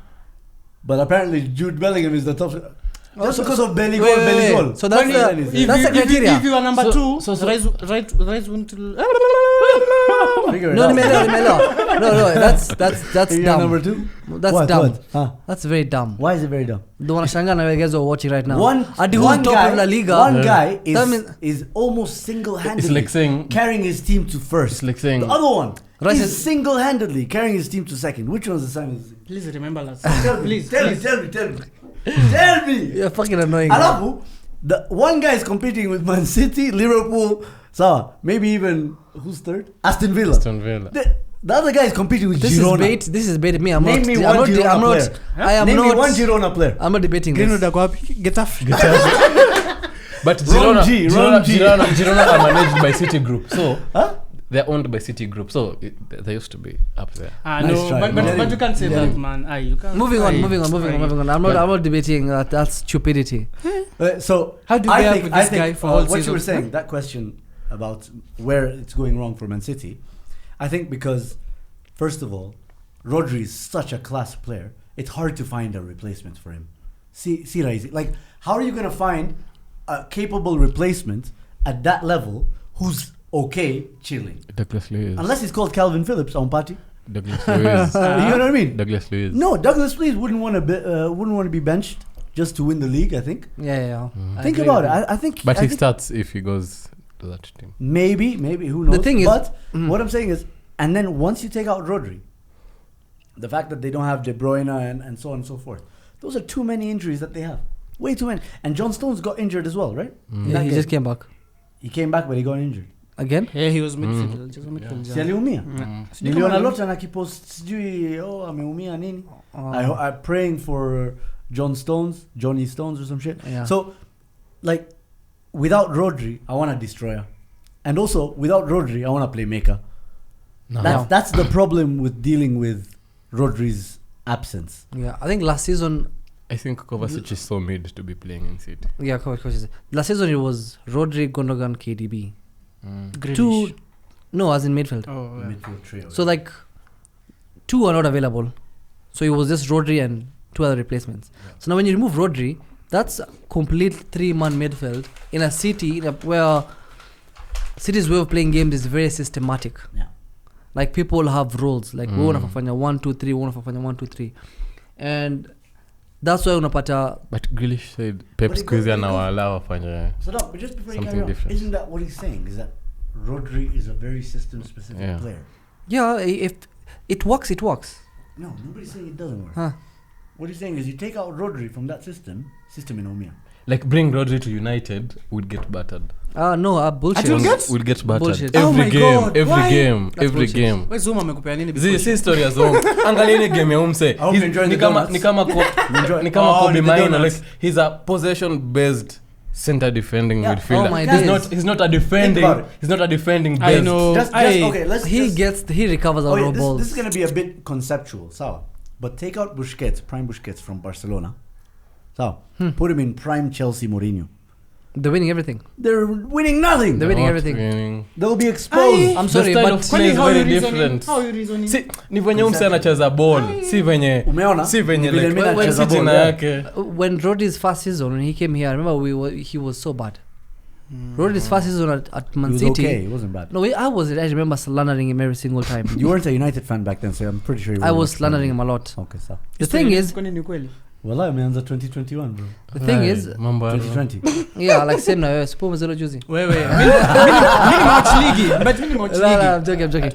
Speaker 1: But apparently Jude Bellingham is the top. Just
Speaker 2: so-
Speaker 1: because of belly
Speaker 2: Wait,
Speaker 1: goal,
Speaker 2: wait,
Speaker 1: belly
Speaker 2: wait.
Speaker 1: goal.
Speaker 2: So that's
Speaker 1: When
Speaker 2: the-
Speaker 1: he-
Speaker 2: That's the criteria.
Speaker 3: If you are number
Speaker 4: So-
Speaker 3: 2,
Speaker 4: so-
Speaker 3: Rice won't.
Speaker 1: Figure it
Speaker 2: No,
Speaker 1: out.
Speaker 2: no, that's
Speaker 1: If you're
Speaker 2: dumb.
Speaker 1: number 2?
Speaker 2: That's
Speaker 1: What,
Speaker 2: dumb.
Speaker 1: what? Huh?
Speaker 2: That's very dumb.
Speaker 1: Why is it very dumb?
Speaker 2: The one Shanga and guys are watching right now.
Speaker 1: One
Speaker 2: Adi who's
Speaker 1: one
Speaker 2: top
Speaker 1: guy,
Speaker 2: of La Liga.
Speaker 1: One guy
Speaker 2: That means-
Speaker 1: is almost single-handedly
Speaker 4: It's like saying-
Speaker 1: carrying his team to first.
Speaker 4: It's like saying-
Speaker 1: the other one
Speaker 2: Rice
Speaker 1: is
Speaker 2: is-
Speaker 1: single-handedly carrying his team to second. Which one's the same?
Speaker 3: Please remember that.
Speaker 1: Tell me,
Speaker 3: Please,
Speaker 1: tell me,
Speaker 3: please.
Speaker 1: tell me, tell me, tell me.
Speaker 2: You're fucking annoying.
Speaker 1: Alafu, The one guy is competing with Man City, Liverpool, Salah. Maybe even who's third? Aston Villa.
Speaker 4: Aston Villa.
Speaker 1: The other guy is competing with
Speaker 2: This
Speaker 1: Girona.
Speaker 2: This is bait. Me, I'm
Speaker 1: Name
Speaker 2: not.
Speaker 1: me
Speaker 2: I'm
Speaker 1: one
Speaker 2: not.
Speaker 1: Girona
Speaker 2: I'm
Speaker 1: player.
Speaker 2: not. I am
Speaker 1: Name
Speaker 2: not.
Speaker 1: me one Girona player.
Speaker 2: I'm not debating
Speaker 3: Greenwood
Speaker 2: this.
Speaker 3: ako wapi? Getafe.
Speaker 4: But
Speaker 1: Wrong G, wrong G.
Speaker 4: Girona are managed by City Group. So
Speaker 1: Huh?
Speaker 4: they're owned by City Group. So they used to be up there.
Speaker 3: Ah,
Speaker 1: Nice
Speaker 3: no,
Speaker 1: try.
Speaker 3: but you can't say
Speaker 1: Yeah.
Speaker 3: that, man. Aye, you can't.
Speaker 2: Moving on. I'm
Speaker 1: Yeah.
Speaker 2: not debating that. That's stupidity.
Speaker 1: So
Speaker 3: How do you
Speaker 1: I
Speaker 3: bear
Speaker 1: think,
Speaker 3: with
Speaker 1: I
Speaker 3: this
Speaker 1: think
Speaker 3: guy for whole
Speaker 1: what you
Speaker 3: season?
Speaker 1: were saying, that question about where it's going wrong for Man City, I think because first of all, Rodri is such a class player. It's hard to find a replacement for him. See, Raizi, like how are you going to find a capable replacement at that level who's okay chilling?
Speaker 4: Douglas Luiz.
Speaker 1: Unless he's called Calvin Phillips on party.
Speaker 4: Douglas Luiz.
Speaker 1: You know what I mean?
Speaker 4: Douglas Luiz.
Speaker 1: No, Douglas Luiz wouldn't want to be benched just to win the league. I think.
Speaker 2: Yeah. I
Speaker 1: Think
Speaker 2: agree
Speaker 1: about
Speaker 2: with
Speaker 1: it.
Speaker 2: you.
Speaker 1: I think.
Speaker 4: But
Speaker 1: I
Speaker 4: he
Speaker 1: think
Speaker 4: starts if he goes to that team.
Speaker 1: maybe who knows?
Speaker 2: thing is-
Speaker 1: but
Speaker 2: Mm.
Speaker 1: what I'm saying is, and then once you take out Rodri, the fact that they don't have De Bruyne and so on and so forth, those are too many injuries that they have. Way too many. And John Stones got injured as well, right? In
Speaker 2: Yeah,
Speaker 1: that
Speaker 2: he
Speaker 1: game.
Speaker 2: just came back
Speaker 1: He came back, but he got injured.
Speaker 2: again.
Speaker 3: Yeah, he was midfield. Just midfield.
Speaker 1: Si aliumia.
Speaker 3: Sijui
Speaker 1: Niliona
Speaker 3: kama-
Speaker 1: lot anakipost sijui ameumia nini.
Speaker 2: Oh.
Speaker 1: I'm praying for Johnny Stones or some shit.
Speaker 2: Yeah.
Speaker 1: So, like, without Rodri, I want a destroyer. And also, without Rodri, I want a playmaker.
Speaker 4: No.
Speaker 1: That's the problem with dealing with Rodri's absence.
Speaker 2: Yeah, I think last season.
Speaker 4: I think Kovacic is so mid to be playing in City.
Speaker 2: Yeah, coaches. Last season it was Rodri, Gundogan, KDB.
Speaker 3: Grealish.
Speaker 2: Two, no, as in midfield.
Speaker 3: Oh, yeah.
Speaker 1: Midfield trio.
Speaker 2: So like, two are not available. So it was just Rodri and two other replacements. So now when you remove Rodri, that's a complete three-man midfield in a city where City's way of playing games is very systematic.
Speaker 1: Yeah.
Speaker 2: Like people have roles. Like we want to fanya 1, 2, 3. We want to fanya 1, 2, 3, and that's why unapata.
Speaker 4: But Grealish said Pep
Speaker 1: But he
Speaker 4: Squeeze
Speaker 1: got-
Speaker 4: anawalao afanye.
Speaker 1: So no, but just before you
Speaker 4: Something
Speaker 1: carry on,
Speaker 4: different.
Speaker 1: isn't that what he's saying? Is that Rodri is a very system-specific
Speaker 4: Yeah.
Speaker 1: player?
Speaker 2: Yeah, if it works, it works.
Speaker 1: No, nobody's saying it doesn't work.
Speaker 2: Huh.
Speaker 1: What he's saying is you take out Rodri from that system in Omia.
Speaker 4: Like bring Rodri to United, we'd get battered.
Speaker 2: No, bullshit.
Speaker 3: Ati get?
Speaker 4: We'd get battered.
Speaker 2: Bullshit.
Speaker 3: Oh my
Speaker 4: Every game,
Speaker 3: God,
Speaker 4: every
Speaker 3: why?
Speaker 4: game,
Speaker 2: That's
Speaker 4: every
Speaker 2: bullshit.
Speaker 4: game.
Speaker 3: Why Zuma amekupea nini
Speaker 4: Zi
Speaker 3: before?
Speaker 4: si story ya Zongo. Angalia ile game ya umse.
Speaker 1: I hope you're enjoying the donuts.
Speaker 4: Ni kama
Speaker 1: Oh,
Speaker 4: Kobe
Speaker 1: the
Speaker 4: Maino,
Speaker 1: donuts.
Speaker 4: like he's a possession based center defending
Speaker 1: Yeah.
Speaker 4: midfielder.
Speaker 2: Oh my
Speaker 1: days.
Speaker 4: He's not a defending.
Speaker 1: about it.
Speaker 4: He's not a defending
Speaker 3: I
Speaker 4: based.
Speaker 3: know.
Speaker 1: Okay, let's
Speaker 2: He recovers a lot of balls.
Speaker 1: This is going to be a bit conceptual, so. But take out prime Busquets from Barcelona. So, put him in prime Chelsea Mourinho.
Speaker 2: They're winning everything.
Speaker 1: They're winning nothing.
Speaker 2: They're winning
Speaker 4: Not
Speaker 2: everything.
Speaker 4: winning.
Speaker 1: They'll be exposed.
Speaker 2: I'm
Speaker 4: The
Speaker 2: sorry,
Speaker 4: style
Speaker 2: but
Speaker 4: of play is
Speaker 3: How
Speaker 4: very
Speaker 3: you reasoning?
Speaker 4: different.
Speaker 3: How you reasoning?
Speaker 4: Si ni venye umse anacheza ball, si venye
Speaker 1: Umeona?
Speaker 4: si venye
Speaker 1: Vile
Speaker 4: like
Speaker 1: mimi
Speaker 2: nacheza
Speaker 4: si
Speaker 1: ball,
Speaker 4: jina
Speaker 1: yeah.
Speaker 4: yake.
Speaker 2: when Rodri's first season, when he came here, I remember he was so bad. Rodri's first season at
Speaker 1: He
Speaker 2: Man
Speaker 1: was
Speaker 2: City.
Speaker 1: okay. It wasn't bad.
Speaker 2: No, I remember slandering him every single time.
Speaker 1: You weren't a United fan back then, so I'm pretty sure you
Speaker 2: I
Speaker 1: weren't
Speaker 2: was
Speaker 1: a fan.
Speaker 2: slandering him a lot.
Speaker 1: Okay, so.
Speaker 2: The thing is,
Speaker 3: Kwani ni kweli?
Speaker 1: Well, ameanza 2021, bro.
Speaker 2: the thing
Speaker 4: Aye,
Speaker 2: is,
Speaker 4: mambo ya-
Speaker 1: 2020.
Speaker 2: yeah, like same na wewe, sipo mzelo juzi.
Speaker 3: Wewe. Mimi watch ligi. But mimi watch
Speaker 2: No,
Speaker 3: ligi.
Speaker 2: I'm joking.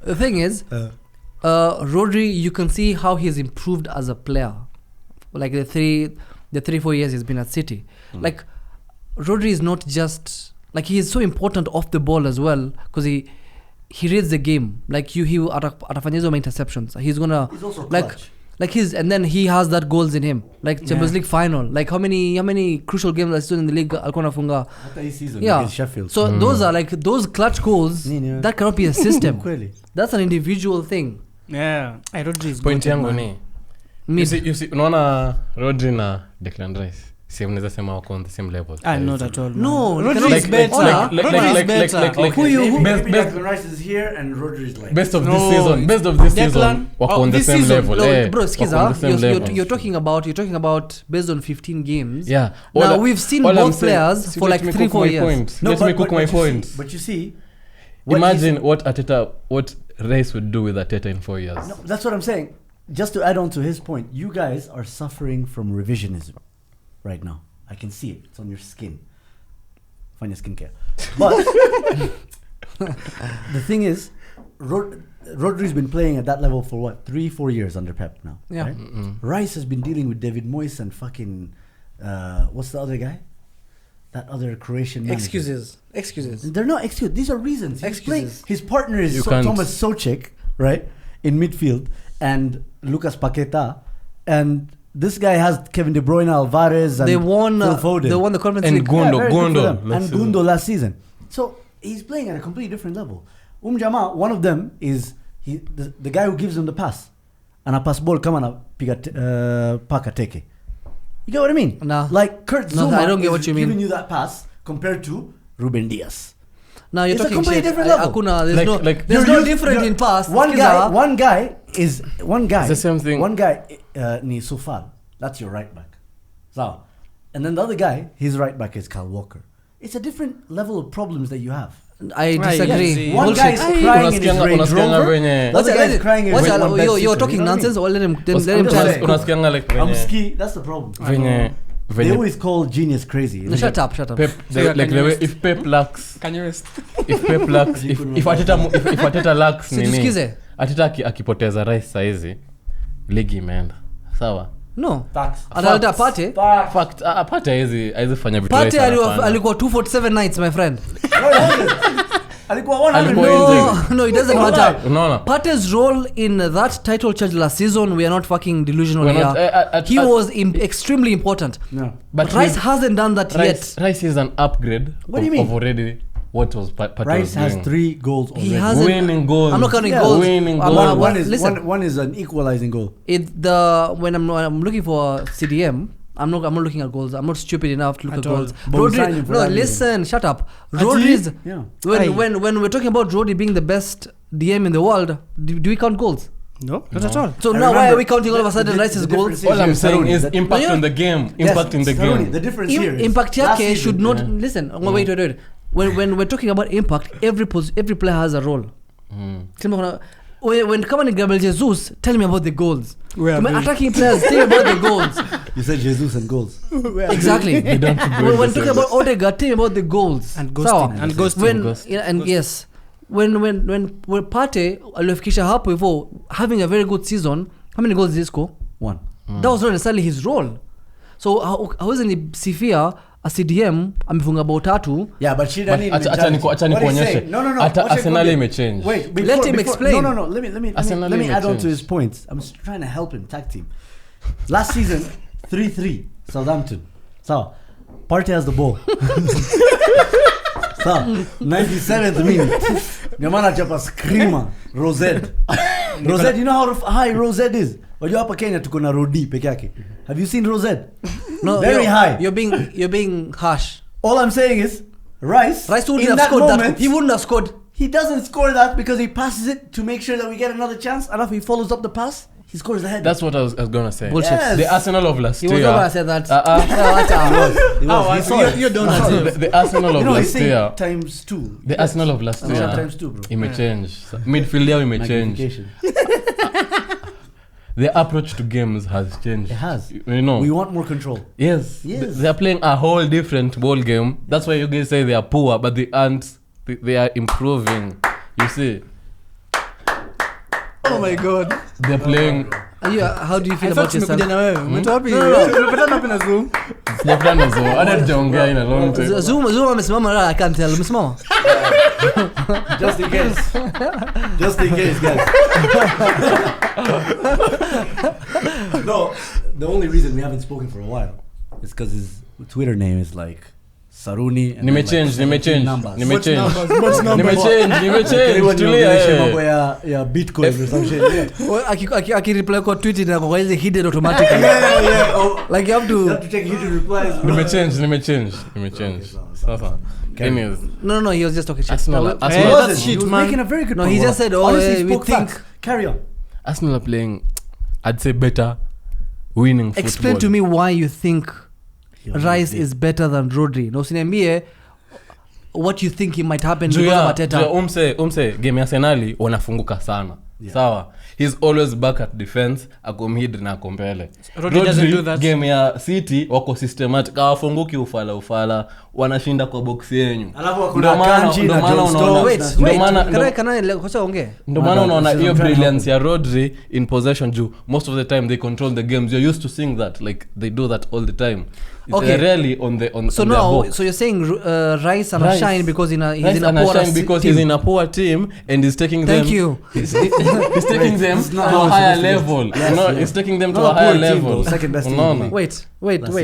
Speaker 2: The thing is, Rodri, you can see how he's improved as a player. Like the 3-4 years he's been at City. Like Rodri is not just like he is so important off the ball as well because he reads the game. Like he atafanya hizo interceptions. He's gonna
Speaker 1: He's also
Speaker 2: like
Speaker 1: clutch.
Speaker 2: like and then he has that goals in him. Like Champions League final. Like how many crucial games that's in the league alikuwa anafunga.
Speaker 1: Hata hii season
Speaker 2: Yeah.
Speaker 1: against Sheffield.
Speaker 2: So those are like those clutch goals.
Speaker 1: Nini,
Speaker 2: That cannot be a system.
Speaker 1: Kweli.
Speaker 2: That's an individual thing.
Speaker 3: Yeah. I Rodri is
Speaker 4: Point
Speaker 3: good,
Speaker 4: yangu
Speaker 3: man.
Speaker 4: ni
Speaker 2: Mid.
Speaker 4: you see unaona Rodri na Declan Rice si mnaweza sema wako on the same level.
Speaker 3: Not at all.
Speaker 2: No,
Speaker 3: man.
Speaker 2: you
Speaker 3: Rodri
Speaker 2: cannot-
Speaker 3: is better. Rodri is better.
Speaker 4: like
Speaker 2: Who you-
Speaker 1: Maybe,
Speaker 2: who-
Speaker 1: maybe
Speaker 4: best-
Speaker 1: Declan Rice is here and Rodri is like.
Speaker 4: Best of this
Speaker 3: No,
Speaker 4: season,
Speaker 3: it's
Speaker 4: best of this
Speaker 3: Declan-
Speaker 4: season wako
Speaker 3: oh,
Speaker 4: on the
Speaker 3: this
Speaker 4: same
Speaker 3: season.
Speaker 4: level.
Speaker 2: No,
Speaker 4: eh,
Speaker 2: bro,
Speaker 4: wako on the
Speaker 2: skiza,
Speaker 4: same level.
Speaker 2: you're talking about based on 15 games.
Speaker 4: Yeah.
Speaker 2: Now,
Speaker 4: All I-
Speaker 2: we've seen
Speaker 4: all I'm
Speaker 2: both
Speaker 4: saying-
Speaker 2: players
Speaker 4: see,
Speaker 2: for
Speaker 4: let
Speaker 2: like
Speaker 4: me
Speaker 2: 3-4
Speaker 4: cook my
Speaker 2: years.
Speaker 4: point. Let me cook my point.
Speaker 1: But you see,
Speaker 4: Imagine what Rice would do with Arteta in 4 years.
Speaker 1: No, that's what I'm saying. Just to add on to his point, you guys are suffering from revisionism right now. I can see it. It's on your skin. Find your skincare. But the thing is, Rodri's been playing at that level for what 3-4 years under Pep now.
Speaker 2: Yeah.
Speaker 1: Right? Rice has been dealing with David Moyes and fucking what's the other guy? That other Croatian manager.
Speaker 2: Excuses.
Speaker 1: They're not excuses. These are reasons. He's playing.
Speaker 2: Excuses.
Speaker 1: His partner is Thomas Soucek, right, in midfield, and Lucas Paqueta, and this guy has Kevin De Bruyne, Alvarez, and
Speaker 2: They won
Speaker 1: Phil Foden.
Speaker 2: the Conference
Speaker 4: And
Speaker 2: League.
Speaker 1: Yeah, very good for them.
Speaker 4: Gundo.
Speaker 1: And Gundo last season. So he's playing at a completely different level. Jama, one of them is the guy who gives him the pass. And a pass ball come on paka teke. You get what I mean?
Speaker 2: Nah.
Speaker 1: Like Kurt
Speaker 2: No,
Speaker 1: Zouma
Speaker 2: I don't get
Speaker 1: is
Speaker 2: what you mean.
Speaker 1: giving you that pass compared to Ruben Diaz.
Speaker 2: Now you're
Speaker 1: It's a
Speaker 2: talking
Speaker 1: completely
Speaker 2: shit.
Speaker 1: different level.
Speaker 2: Akuna, there's
Speaker 4: Like-
Speaker 2: no,
Speaker 4: like-
Speaker 2: there's
Speaker 1: You're
Speaker 2: no
Speaker 1: used-
Speaker 2: different
Speaker 1: you're-
Speaker 2: in past.
Speaker 1: One guy.
Speaker 4: It's the same thing.
Speaker 1: One guy ni Sufal. That's your right back. So, and then the other guy, his right back is Kyle Walker. It's a different level of problems that you have.
Speaker 2: I disagree.
Speaker 3: yes.
Speaker 1: One
Speaker 2: Bullshit.
Speaker 1: guy is crying in his Range Rover. The other guy is crying in his one bed
Speaker 2: You're
Speaker 1: sitter,
Speaker 2: talking
Speaker 1: you know what I
Speaker 2: nonsense,
Speaker 1: mean?
Speaker 2: or let him
Speaker 1: I'm just
Speaker 2: tell.
Speaker 1: saying.
Speaker 4: Unasikianga like
Speaker 1: I'm
Speaker 4: venye
Speaker 1: ski. That's the problem.
Speaker 4: venye
Speaker 1: They
Speaker 4: venye
Speaker 1: always call genius crazy.
Speaker 2: No, shut up.
Speaker 4: Pep
Speaker 3: So
Speaker 4: like
Speaker 3: can
Speaker 4: the
Speaker 3: you
Speaker 4: way
Speaker 3: rest?
Speaker 4: if Pep lacks
Speaker 3: Can you rest?
Speaker 4: if Pep lacks if Ateta lacks
Speaker 2: Si
Speaker 4: nini
Speaker 2: tusikize.
Speaker 4: Ateta akipoteza Rice saizi ligi imeenda sawa.
Speaker 2: No.
Speaker 1: Facts.
Speaker 2: Analeta Pate.
Speaker 4: Fact apata hizi fanya vitu
Speaker 2: Pate
Speaker 4: Rice anafanya.
Speaker 2: alikuwa 247 nights, my friend.
Speaker 1: Alikuwa 100
Speaker 4: Alikuwa
Speaker 1: million.
Speaker 2: No, it doesn't matter.
Speaker 4: Unaona?
Speaker 2: Pate's role in that title charge last season, we are not fucking delusional
Speaker 4: We're
Speaker 2: here.
Speaker 4: not-
Speaker 2: He was extremely important.
Speaker 1: No.
Speaker 2: But Rice hasn't done that yet.
Speaker 4: Rice is an upgrade
Speaker 1: What do you mean?
Speaker 4: of already what was Pate
Speaker 1: Rice
Speaker 4: was
Speaker 1: has
Speaker 4: doing.
Speaker 1: 3 goals already.
Speaker 2: He hasn't.
Speaker 4: Winning goals.
Speaker 2: I'm not counting
Speaker 1: Yeah.
Speaker 2: goals.
Speaker 4: Winning
Speaker 2: I'm
Speaker 4: goals.
Speaker 2: not-
Speaker 1: One
Speaker 2: listen,
Speaker 1: is an equalizing goal.
Speaker 2: when I'm looking for CDM, I'm not looking at goals. I'm not stupid enough to look at
Speaker 3: At all.
Speaker 2: goals.
Speaker 1: But we signed him for
Speaker 2: No,
Speaker 1: that
Speaker 2: listen, shut up.
Speaker 1: Actually,
Speaker 2: Rodri's
Speaker 1: yeah.
Speaker 2: when we're talking about Rodri being the best DM in the world, do we count goals?
Speaker 3: No, not at all.
Speaker 2: So
Speaker 1: I
Speaker 2: now why
Speaker 1: remember
Speaker 2: are we counting all of a sudden
Speaker 1: the
Speaker 2: Rice's
Speaker 1: difference
Speaker 2: goals?
Speaker 1: is
Speaker 4: All I'm
Speaker 1: here,
Speaker 4: saying
Speaker 1: Saruni,
Speaker 4: is
Speaker 1: that-
Speaker 4: impact
Speaker 2: No,
Speaker 4: on the game.
Speaker 1: Yes,
Speaker 4: Impact in the
Speaker 1: Saruni,
Speaker 4: game.
Speaker 1: The difference here is
Speaker 2: Impact
Speaker 1: last
Speaker 2: yake
Speaker 1: season-
Speaker 2: should not listen. Wait. When we're talking about impact, every player has a role. When come on Gabriel Jesus, tell me about the goals.
Speaker 3: Where are
Speaker 2: When
Speaker 3: they?
Speaker 2: attacking players, tell me about the goals.
Speaker 1: You said Jesus and goals.
Speaker 2: Exactly.
Speaker 4: They don't
Speaker 2: When talking about Odegaard, tell me about the goals.
Speaker 3: And
Speaker 2: Sawa.
Speaker 3: ghosting. And ghosting.
Speaker 2: When
Speaker 4: Ghosting.
Speaker 2: yeah, and yes, when Pate alifikisha hapo hivyo having a very good season, how many goals did he score?
Speaker 1: 1.
Speaker 2: That was not necessarily his role. So hawezi sifia a CDM amefunga bao 3.
Speaker 1: Yeah, but she doesn't need
Speaker 4: But acha
Speaker 1: mentality.
Speaker 4: nikuonyeshe.
Speaker 1: What he's saying- No.
Speaker 4: Ata
Speaker 1: Watch it
Speaker 4: Arsenal
Speaker 1: quickly.
Speaker 4: imechange.
Speaker 1: Wait,
Speaker 2: Let him explain.
Speaker 1: No. Let me add on to his points. I'm just trying to help him tag team. Last season, 3-3 Southampton. So, Partey has the ball. So, 97th minute. Nyamana chapa screamer Rosette. Rosette, you know how high Rosette is? Wajua hapa Kenya tuko na Rodi peke yake. Have you seen Rosette?
Speaker 2: No,
Speaker 1: Very high.
Speaker 2: You're being harsh.
Speaker 1: All I'm saying is Rice
Speaker 2: Wouldn't
Speaker 1: in
Speaker 2: have
Speaker 1: that
Speaker 2: scored
Speaker 1: moment,
Speaker 2: that. He wouldn't have scored.
Speaker 1: He doesn't score that because he passes it to make sure that we get another chance. And after he follows up the pass, he scores the head.
Speaker 4: That's what I was gonna say.
Speaker 2: Bullshit.
Speaker 1: Yes.
Speaker 4: The Arsenal of last
Speaker 2: He
Speaker 4: year.
Speaker 2: was not gonna say that.
Speaker 1: He was. He saw it.
Speaker 3: You don't have
Speaker 4: The Arsenal
Speaker 1: You
Speaker 4: of
Speaker 1: know, he's
Speaker 4: last
Speaker 1: saying
Speaker 4: year.
Speaker 1: times 2.
Speaker 4: The Arsenal of last year.
Speaker 1: Times 2, bro.
Speaker 4: Imechange. Midfield yao imechange.
Speaker 1: Magnification.
Speaker 4: The approach to games has changed.
Speaker 1: It has.
Speaker 4: You know.
Speaker 1: We want more control.
Speaker 4: Yes.
Speaker 1: Yes.
Speaker 4: They are playing a whole different ball game. That's why you guys say they are poor, but they aren't. They are improving. You see,
Speaker 3: Oh my god.
Speaker 4: they're playing.
Speaker 2: How do you feel
Speaker 3: I
Speaker 2: about
Speaker 3: thought
Speaker 2: yourself?
Speaker 3: tumekuja na wewe. Umetoa wapi?
Speaker 2: No.
Speaker 3: Umepatana wapi na Zoom?
Speaker 4: Sijapenda so. Hata tujaongea in a long time.
Speaker 2: Zoom amesimama, I can't tell. Amesimama.
Speaker 1: Just in case. Just in case, guys. No, the only reason we haven't spoken for a while is because his Twitter name is like Saruni. and then like 17 numbers.
Speaker 3: Nimechange.
Speaker 1: Everyone
Speaker 4: Tulia,
Speaker 1: inaongelesha
Speaker 4: eh.
Speaker 1: mambo ya Bitcoin or some shit. Yeah.
Speaker 2: Akireply kwa tweet na kwa hizi hidden automatically.
Speaker 1: Yeah. Oh,
Speaker 2: Like you have
Speaker 1: you
Speaker 2: to.
Speaker 1: have to check hidden replies. bro.
Speaker 4: Nimechange.
Speaker 1: Okay,
Speaker 4: Sasa. Anyways,
Speaker 2: No, he was just talking shit.
Speaker 4: Arsenal
Speaker 1: He
Speaker 4: Arsenal-
Speaker 1: wasn't.
Speaker 3: shit,
Speaker 1: He was
Speaker 3: man.
Speaker 1: making a very good
Speaker 2: No,
Speaker 1: point.
Speaker 2: he just said,
Speaker 1: Honestly, he
Speaker 2: we
Speaker 1: spoke
Speaker 2: think.
Speaker 1: facts. Carry on.
Speaker 4: Arsenal are playing, I'd say, better winning football.
Speaker 2: Explain to me why you think Rice is better than Rodri. No, usiniambie what you think it might happen because of Arteta.
Speaker 4: Umse game ya Arsenal wanafunguka sana. Sawa. He's always back at defense, ako mid na ako mbele.
Speaker 3: Rodri doesn't do that.
Speaker 4: Game ya City wako systematic, hawafunguki ufala, wanashinda kwa box yenyu.
Speaker 1: Alafu kuna Kanji na John Stones.
Speaker 2: Wait, kana kocha ongea.
Speaker 4: Ndio maana unaona hiyo brilliance ya Rodri in possession juu most of the time they control the games. You're used to seeing that, like they do that all the time. Okay. Rarely on
Speaker 2: so
Speaker 4: on
Speaker 2: now so you're saying Rice and shine because he's in a poor
Speaker 4: because
Speaker 2: team.
Speaker 4: He's in a poor team and he's taking
Speaker 2: Thank
Speaker 4: them.
Speaker 2: you.
Speaker 4: He's taking them to a higher level.
Speaker 1: Yes,
Speaker 4: no, he's taking them to a higher level.
Speaker 1: Second best team.
Speaker 2: Wait. Wait. Let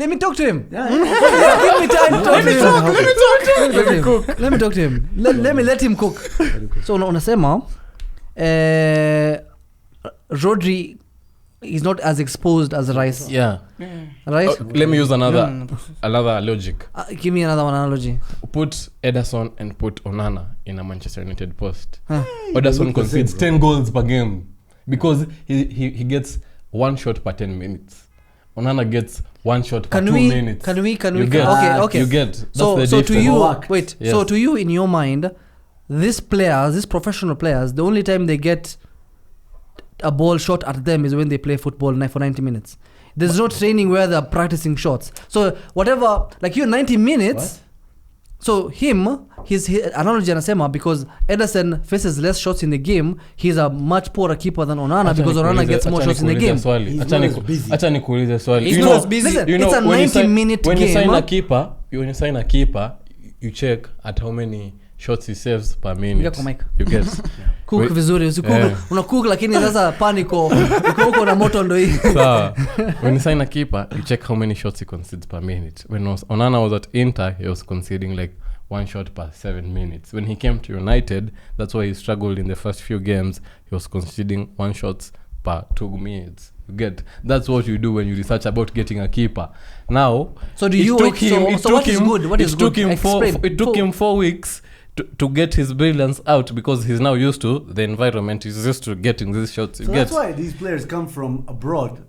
Speaker 2: me talk to him.
Speaker 1: Yeah.
Speaker 2: Give me time to talk to him. Let me talk to him. Let me let him cook. So unasema Rodri is not as exposed as Rice.
Speaker 4: Yeah.
Speaker 2: Right?
Speaker 4: Let me use another logic.
Speaker 2: Give me another one analogy.
Speaker 4: Put Ederson and put Onana in a Manchester United post.
Speaker 2: Huh.
Speaker 4: Ederson concedes 10 goals per game because he gets one shot per 10 minutes. Onana gets one shot per 2 minutes.
Speaker 2: Can we?
Speaker 4: You get,
Speaker 2: okay.
Speaker 4: You get. That's
Speaker 2: so
Speaker 4: the
Speaker 2: to
Speaker 4: difference.
Speaker 2: you, wait.
Speaker 4: Yes.
Speaker 2: So to you, in your mind, these professional players, the only time they get a ball shot at them is when they play football for 90 minutes. There's no training where they're practicing shots. So whatever, like you 90 minutes.
Speaker 1: What?
Speaker 2: So his analogy anasema because Ederson faces less shots in the game, he's a much poorer keeper than Onana because Onana gets more shots in the game.
Speaker 4: Acha nikuulize swali.
Speaker 3: He's not as busy.
Speaker 2: Listen, it's a 90-minute game.
Speaker 4: When you sign a keeper, you check at how many shots he saves per minute. You get.
Speaker 2: Cook vizuri usikuk unacook lakini sasa paniko uko na moto ndo hii.
Speaker 4: So when you sign a keeper, you check how many shots he concedes per minute. When Onana was at Inter, he was conceding like one shot per 7 minutes. When he came to United, that's why he struggled in the first few games. He was conceding one shot per 2 minutes. You get. That's what you do when you research about getting a keeper. Now,
Speaker 2: so do you what is good? What is good?
Speaker 4: It took him 4 weeks to get his brilliance out because he's now used to the environment. He's used to getting these shots.
Speaker 1: So that's why these players come from abroad.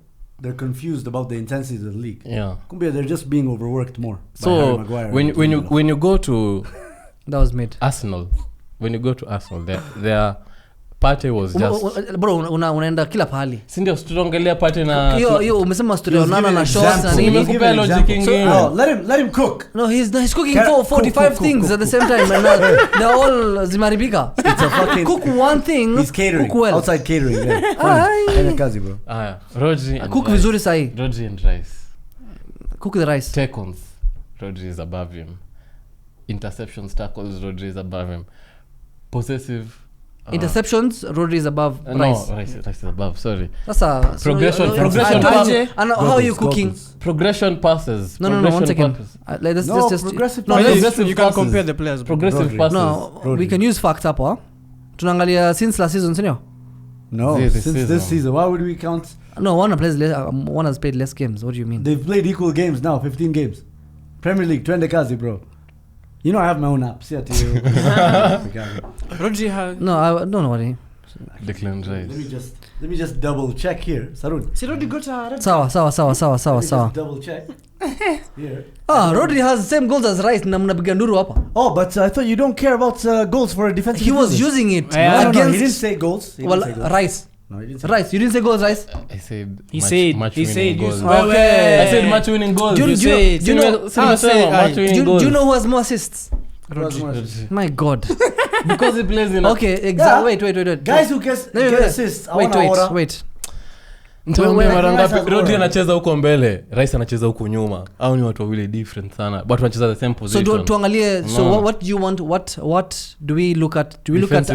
Speaker 1: They're confused about the intensity of the league.
Speaker 4: Yeah,
Speaker 1: they're just being overworked more.
Speaker 4: So when you go to
Speaker 2: that was made
Speaker 4: Arsenal, when you go to Arsenal, their party was just
Speaker 2: bro unaenda kila pahali.
Speaker 4: Si ndio tunaongelea party na
Speaker 2: hiyo umesema story Onana na shots na nini.
Speaker 4: Nimekupa logic ingine.
Speaker 1: No, let him cook.
Speaker 2: No, he's cooking 45 things at the same time and they're all zimaribika.
Speaker 1: It's a fucking
Speaker 2: cook one thing.
Speaker 1: He's catering.
Speaker 2: Cook well.
Speaker 1: Outside catering. Yeah. Kazi bro.
Speaker 4: Rodri and
Speaker 2: cook vizuri sahi.
Speaker 4: Rodri and Rice.
Speaker 2: Cook the rice.
Speaker 4: Tackles, Rodri is above him. Interceptions, tackles, Rodri is above him. Possessive
Speaker 2: interceptions, Rodri is above Rice.
Speaker 4: No, Rice is above. Sorry.
Speaker 2: That's a
Speaker 4: progression.
Speaker 2: And how are you cooking?
Speaker 4: Progression passes.
Speaker 2: No. 1 second. Let's just
Speaker 1: progressive.
Speaker 3: No,
Speaker 1: progressive
Speaker 3: you can compare the players.
Speaker 4: Progressive
Speaker 3: Rodri.
Speaker 4: passes.
Speaker 2: No,
Speaker 1: Rodri.
Speaker 2: we can use facts up. Tunaangalia since last season, senior.
Speaker 1: No, since this season. Why would we count?
Speaker 2: No, one has played less games. What do you mean?
Speaker 1: They've played equal games now, 15 games. Premier League, twende kazi, bro. You know I have my own app. See it to you.
Speaker 3: Rodri has.
Speaker 2: No, don't worry.
Speaker 4: Declan Rice.
Speaker 1: Let me just double check here. Sarun.
Speaker 3: See, Rodri got a.
Speaker 2: Sawa.
Speaker 1: Double check. Here.
Speaker 2: Rodri has the same goals as Rice. Na mnapiga nduru hapa.
Speaker 1: Oh, but I thought you don't care about goals for a defensive.
Speaker 2: He was using it against.
Speaker 1: No, he didn't say goals.
Speaker 2: Rice.
Speaker 1: No, he didn't say
Speaker 2: Rice. You didn't say goals, Rice.
Speaker 4: I said.
Speaker 3: He said.
Speaker 4: Goals.
Speaker 2: Okay.
Speaker 4: I said match winning goals.
Speaker 2: Do you know who has more assists?
Speaker 1: Rodri.
Speaker 2: My God.
Speaker 4: Because he plays in.
Speaker 2: Okay, exactly. Wait.
Speaker 1: Guys who get assists.
Speaker 2: Wait.
Speaker 4: Mara ngapi Rodri anacheza huko mbele, Rice anacheza huko nyuma. Au ni watu wawili different sana, but wanacheza the same position.
Speaker 2: So tuangalie. So what do you want? What do we look at? Do we look at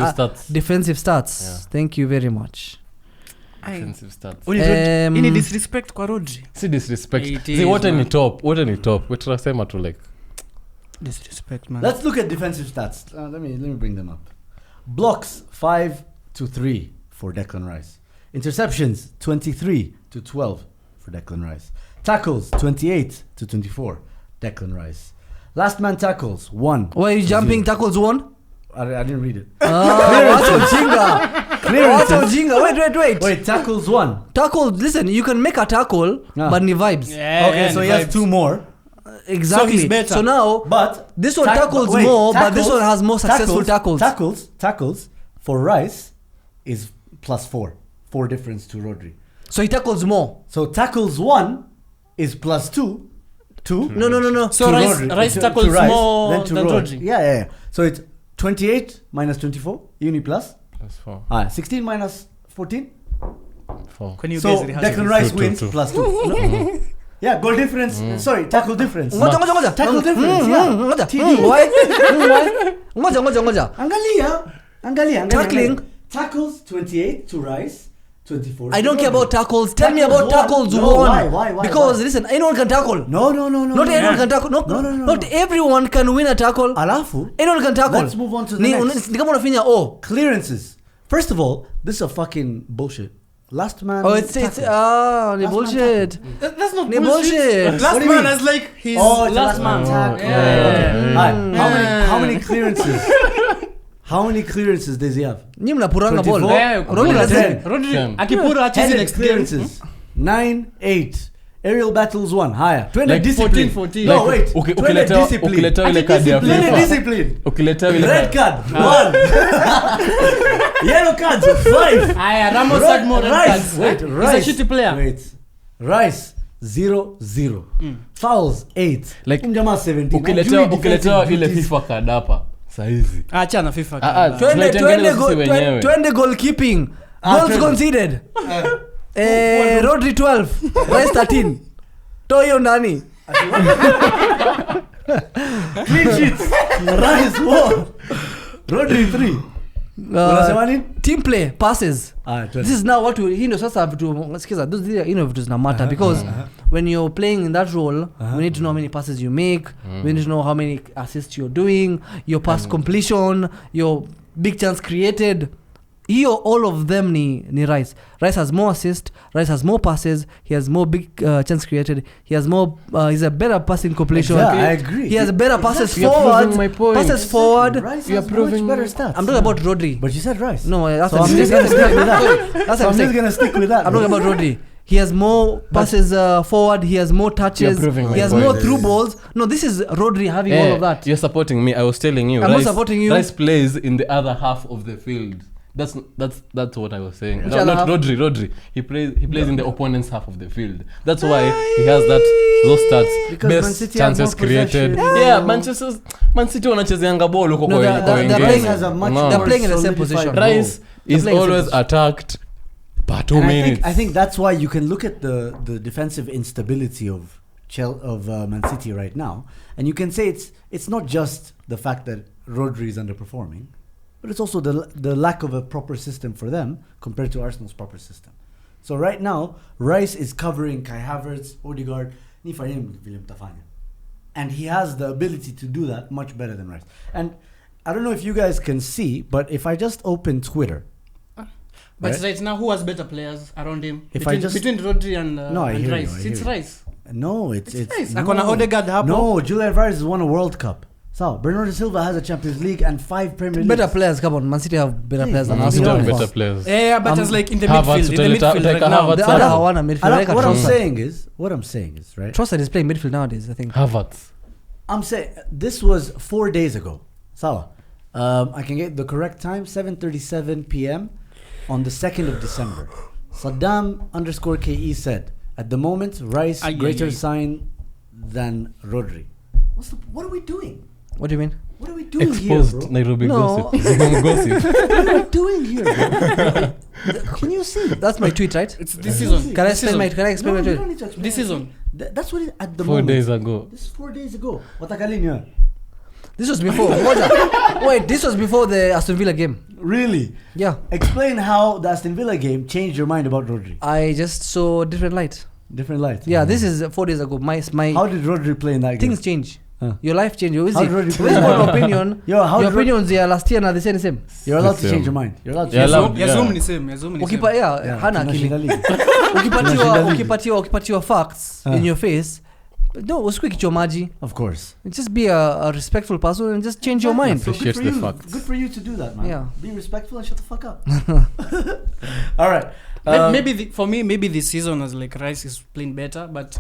Speaker 2: defensive stats?
Speaker 4: Yeah.
Speaker 2: Thank you very much.
Speaker 4: Defensive stats.
Speaker 3: Any disrespect kwa Rodri?
Speaker 4: See disrespect. See what any top. We tunasema tu like
Speaker 3: disrespect, man.
Speaker 1: Let's look at defensive stats. Let me bring them up. Blocks 5-3 for Declan Rice. Interceptions 23-12 for Declan Rice. Tackles 28-24 Declan Rice. Last man tackles 1.
Speaker 2: Why are you jumping? Tackles 1?
Speaker 1: I didn't read it.
Speaker 2: Wait.
Speaker 1: Wait, tackles 1.
Speaker 2: Tackle. Listen, you can make a tackle, but ni vibes.
Speaker 3: Yeah,
Speaker 1: okay, so he has 2 more.
Speaker 2: Exactly.
Speaker 3: So he's better.
Speaker 2: So now,
Speaker 1: But
Speaker 2: this one tackles more, but this one has more successful tackles.
Speaker 1: Tackles for Rice is +4. 4 difference to Rodri.
Speaker 2: So he tackles more.
Speaker 1: So tackles 1 is +2 to
Speaker 2: No.
Speaker 3: So
Speaker 1: to
Speaker 3: Rice,
Speaker 1: Rodri,
Speaker 3: Rice
Speaker 1: to
Speaker 3: tackles
Speaker 1: Rice,
Speaker 3: more
Speaker 1: then to
Speaker 3: than
Speaker 1: Rodri.
Speaker 3: Rodri.
Speaker 1: Yeah. So it's 28 minus 24, uni plus.
Speaker 4: That's 4.
Speaker 1: 16 minus 14.
Speaker 4: 4.
Speaker 3: When you
Speaker 1: So
Speaker 3: guys rehearse
Speaker 1: Declan
Speaker 3: this.
Speaker 1: Rice
Speaker 4: Two,
Speaker 1: wins
Speaker 4: two.
Speaker 1: +2. No? Yeah, goal difference. Sorry, tackle difference.
Speaker 2: Ngoja.
Speaker 1: Tackle difference. Yeah.
Speaker 2: Ngoja.
Speaker 1: TD.
Speaker 2: Why? Ngoja.
Speaker 1: Angalia.
Speaker 2: Tackling.
Speaker 1: Tackles 28 to Rice. 24.
Speaker 2: I don't care about tackles. Tell me about tackles
Speaker 1: No,
Speaker 2: won.
Speaker 1: why?
Speaker 2: Because listen, anyone can tackle.
Speaker 1: No.
Speaker 2: Not everyone can tackle. No. Not everyone can win a tackle.
Speaker 1: Alafu.
Speaker 2: Anyone can tackle.
Speaker 1: Let's move on to the next.
Speaker 2: Ni kama unafinya
Speaker 1: Clearances. First of all, this is a fucking bullshit. Last man.
Speaker 2: it's ni
Speaker 1: Last
Speaker 2: bullshit.
Speaker 3: That's not
Speaker 2: Ni
Speaker 3: bullshit.
Speaker 2: bullshit.
Speaker 3: Last
Speaker 1: What do you
Speaker 3: man
Speaker 1: mean?
Speaker 3: is like his
Speaker 1: It's a
Speaker 3: last man.
Speaker 1: tackle.
Speaker 3: Yeah.
Speaker 1: Alright, how many clearances? How many clearances does he have?
Speaker 2: Ni mnapuranga
Speaker 1: 24.
Speaker 2: ball.
Speaker 3: Yeah,
Speaker 2: Rodri
Speaker 1: Rodri
Speaker 2: doesn't.
Speaker 3: Rodri
Speaker 4: Ten.
Speaker 3: akipura acheze
Speaker 1: 10
Speaker 3: next game.
Speaker 1: clearances. 9, 8. Aerial battles 1. Higher. 20
Speaker 4: Like
Speaker 1: discipline.
Speaker 3: 14.
Speaker 1: No, wait.
Speaker 4: Ukileta ile kadi ya
Speaker 1: 20
Speaker 4: FIFA.
Speaker 1: discipline.
Speaker 4: Ukileta ile
Speaker 1: Red
Speaker 4: kadi.
Speaker 1: card. 1. Yellow cards 5.
Speaker 3: Aya, Ramos had more red
Speaker 1: Rice.
Speaker 3: cards.
Speaker 1: Wait,
Speaker 3: He's a
Speaker 1: Rice.
Speaker 3: shitty player.
Speaker 1: Wait. Rice 0-0. Fouls 8.
Speaker 4: Like,
Speaker 1: Mjamaa 17.
Speaker 4: Ukileta ile FIFA card hapa. Saizi.
Speaker 3: Acha na FIFA.
Speaker 2: Twende goalkeeping. Goals
Speaker 1: twende.
Speaker 2: conceded. Rodri 12. Rice 13. Toa hiyo ndani.
Speaker 1: Clean sheets. Rice 4. Rodri 3. Unasema nini?
Speaker 2: Team play, passes.
Speaker 1: Twende.
Speaker 2: This is now what hii ndio sasa vitu sikiza those vitu zina matter because when you're playing in that role we need to know how many passes you make, we need to know how many assists you're doing, your pass completion, your big chance created. Hiyo all of them ni Rice. Rice has more assists, Rice has more passes, he has more big chance created, he has more he's a better passing completion.
Speaker 1: Yeah, I agree.
Speaker 2: He has better passes
Speaker 4: You're proving
Speaker 2: forward.
Speaker 4: my point.
Speaker 2: Passes forward.
Speaker 1: Rice
Speaker 4: You're
Speaker 1: has much
Speaker 4: proving
Speaker 1: better
Speaker 4: me.
Speaker 1: stats.
Speaker 2: I'm talking about Rodri.
Speaker 1: But you said Rice.
Speaker 2: No, that's
Speaker 1: So
Speaker 2: what
Speaker 1: I'm just gonna stick with that.
Speaker 2: That's
Speaker 1: So
Speaker 2: what
Speaker 1: I'm
Speaker 2: I'm
Speaker 1: just
Speaker 2: saying.
Speaker 1: gonna stick with that.
Speaker 2: I'm talking about Rodri. He has more passes forward. He has more touches.
Speaker 4: You're proving my
Speaker 2: He has
Speaker 4: point.
Speaker 2: more through balls. No, this is Rodri having all of that.
Speaker 4: You're supporting me. I was telling you.
Speaker 2: I'm not supporting you.
Speaker 4: Rice plays in the other half of the field. That's what I was saying.
Speaker 2: Which
Speaker 4: No,
Speaker 2: other
Speaker 4: not
Speaker 2: half?
Speaker 4: Rodri. He plays in the opponent's half of the field. That's why he has those stats.
Speaker 1: Because Man
Speaker 4: Best
Speaker 1: City have
Speaker 4: chances
Speaker 1: more
Speaker 4: created.
Speaker 1: possession.
Speaker 4: Yeah, Man City wanachezeanga ball huko
Speaker 2: No,
Speaker 4: kwa
Speaker 2: they're
Speaker 4: wengine.
Speaker 2: playing
Speaker 1: has a much
Speaker 4: No.
Speaker 2: They're
Speaker 1: more
Speaker 2: playing in the same
Speaker 1: solidified
Speaker 2: position.
Speaker 1: role.
Speaker 4: Rice is
Speaker 2: playing
Speaker 4: always
Speaker 2: same
Speaker 4: attacked per 2
Speaker 1: And
Speaker 4: minutes.
Speaker 1: I think that's why you can look at the defensive instability of Man City right now, and you can say it's not just the fact that Rodri is underperforming, but it's also the lack of a proper system for them compared to Arsenal's proper system. So right now, Rice is covering Kai Havertz, Odegaard, and he has the ability to do that much better than Rice. And I don't know if you guys can see, but if I just open Twitter.
Speaker 3: But
Speaker 1: Right.
Speaker 3: right now, who has better players around him?
Speaker 1: If I
Speaker 3: Between Rodri and
Speaker 1: No, I
Speaker 3: and
Speaker 1: hear you,
Speaker 3: Rice.
Speaker 1: I hear
Speaker 3: It's
Speaker 1: you.
Speaker 3: Rice.
Speaker 1: No, it's
Speaker 3: Rice.
Speaker 1: no.
Speaker 3: Akona Odegaard hapo.
Speaker 1: No, Julian Alvarez has won a World Cup. So Bernardo Silva has a Champions League and 5 Premier Leagues.
Speaker 2: Better players. Come on, Man City have better players than
Speaker 1: Man
Speaker 4: Man City
Speaker 1: Arsenal.
Speaker 4: have
Speaker 2: Arsenal.
Speaker 4: better players.
Speaker 3: Yeah, but it's like in the
Speaker 4: Havertz,
Speaker 3: midfield. In the
Speaker 4: Utah,
Speaker 3: midfield right
Speaker 4: Utah,
Speaker 3: now.
Speaker 4: Havertz.
Speaker 2: The
Speaker 4: That's
Speaker 2: other
Speaker 4: all.
Speaker 2: Hawana midfield.
Speaker 1: What I'm
Speaker 2: Trossard.
Speaker 1: saying is, right?
Speaker 2: Trossard is playing midfield nowadays, I think.
Speaker 4: Havertz.
Speaker 1: I'm saying this was 4 days ago. Sawa. I can get the correct time, 7:37 p.m. on the 2nd of December. Saddam_KE said, at the moment, Rice greater sign than Rodri. What are we doing?
Speaker 2: What do you mean?
Speaker 1: What are we doing
Speaker 4: Exposed
Speaker 1: here, bro?
Speaker 4: Nairobi
Speaker 2: No.
Speaker 4: gossip. Gossip.
Speaker 1: What are we doing here, bro? Can you see?
Speaker 2: That's my tweet, right?
Speaker 3: It's this season.
Speaker 2: Can I
Speaker 3: This
Speaker 2: explain my
Speaker 3: season.
Speaker 2: explain my
Speaker 1: you
Speaker 2: tweet?
Speaker 1: don't need to explain
Speaker 3: This
Speaker 1: it.
Speaker 3: season.
Speaker 1: That's what it at the
Speaker 4: 4
Speaker 1: moment.
Speaker 4: days ago.
Speaker 1: This is 4 days ago. Watakalini.
Speaker 2: This was before. Wait, this was before the Aston Villa game.
Speaker 1: Really?
Speaker 2: Yeah.
Speaker 1: Explain how the Aston Villa game changed your mind about Rodri.
Speaker 2: I just saw different light.
Speaker 1: Different light.
Speaker 2: Yeah, this is 4 days ago. My
Speaker 1: How did Rodri play in that game?
Speaker 2: things change.
Speaker 1: Huh.
Speaker 2: Your life change. You
Speaker 1: How did Rodri play?
Speaker 2: your opinion.
Speaker 1: Yo, how
Speaker 2: Your
Speaker 1: did Rodri-
Speaker 2: opinions yeah last year na the same.
Speaker 1: You're allowed to
Speaker 4: Same.
Speaker 1: change your mind. You're allowed to
Speaker 4: Yeah,
Speaker 1: change
Speaker 4: allowed.
Speaker 3: Ya
Speaker 4: Yeah.
Speaker 3: Zoom ni same. Ya Zoom ni same.
Speaker 2: Yeah, hana akili.
Speaker 1: Tunashinda ligi.
Speaker 2: Ukipatiwa facts in your face. No, usikue kichwa maji.
Speaker 1: Of course.
Speaker 2: Just be a respectful person and just change your mind.
Speaker 1: So
Speaker 4: Appreciate
Speaker 1: good for
Speaker 4: the
Speaker 1: you.
Speaker 4: facts.
Speaker 1: Good for you to do that, man.
Speaker 2: Yeah.
Speaker 1: Be respectful and shut the fuck up. All right.
Speaker 3: For me, maybe this season as like Rice is playing better, but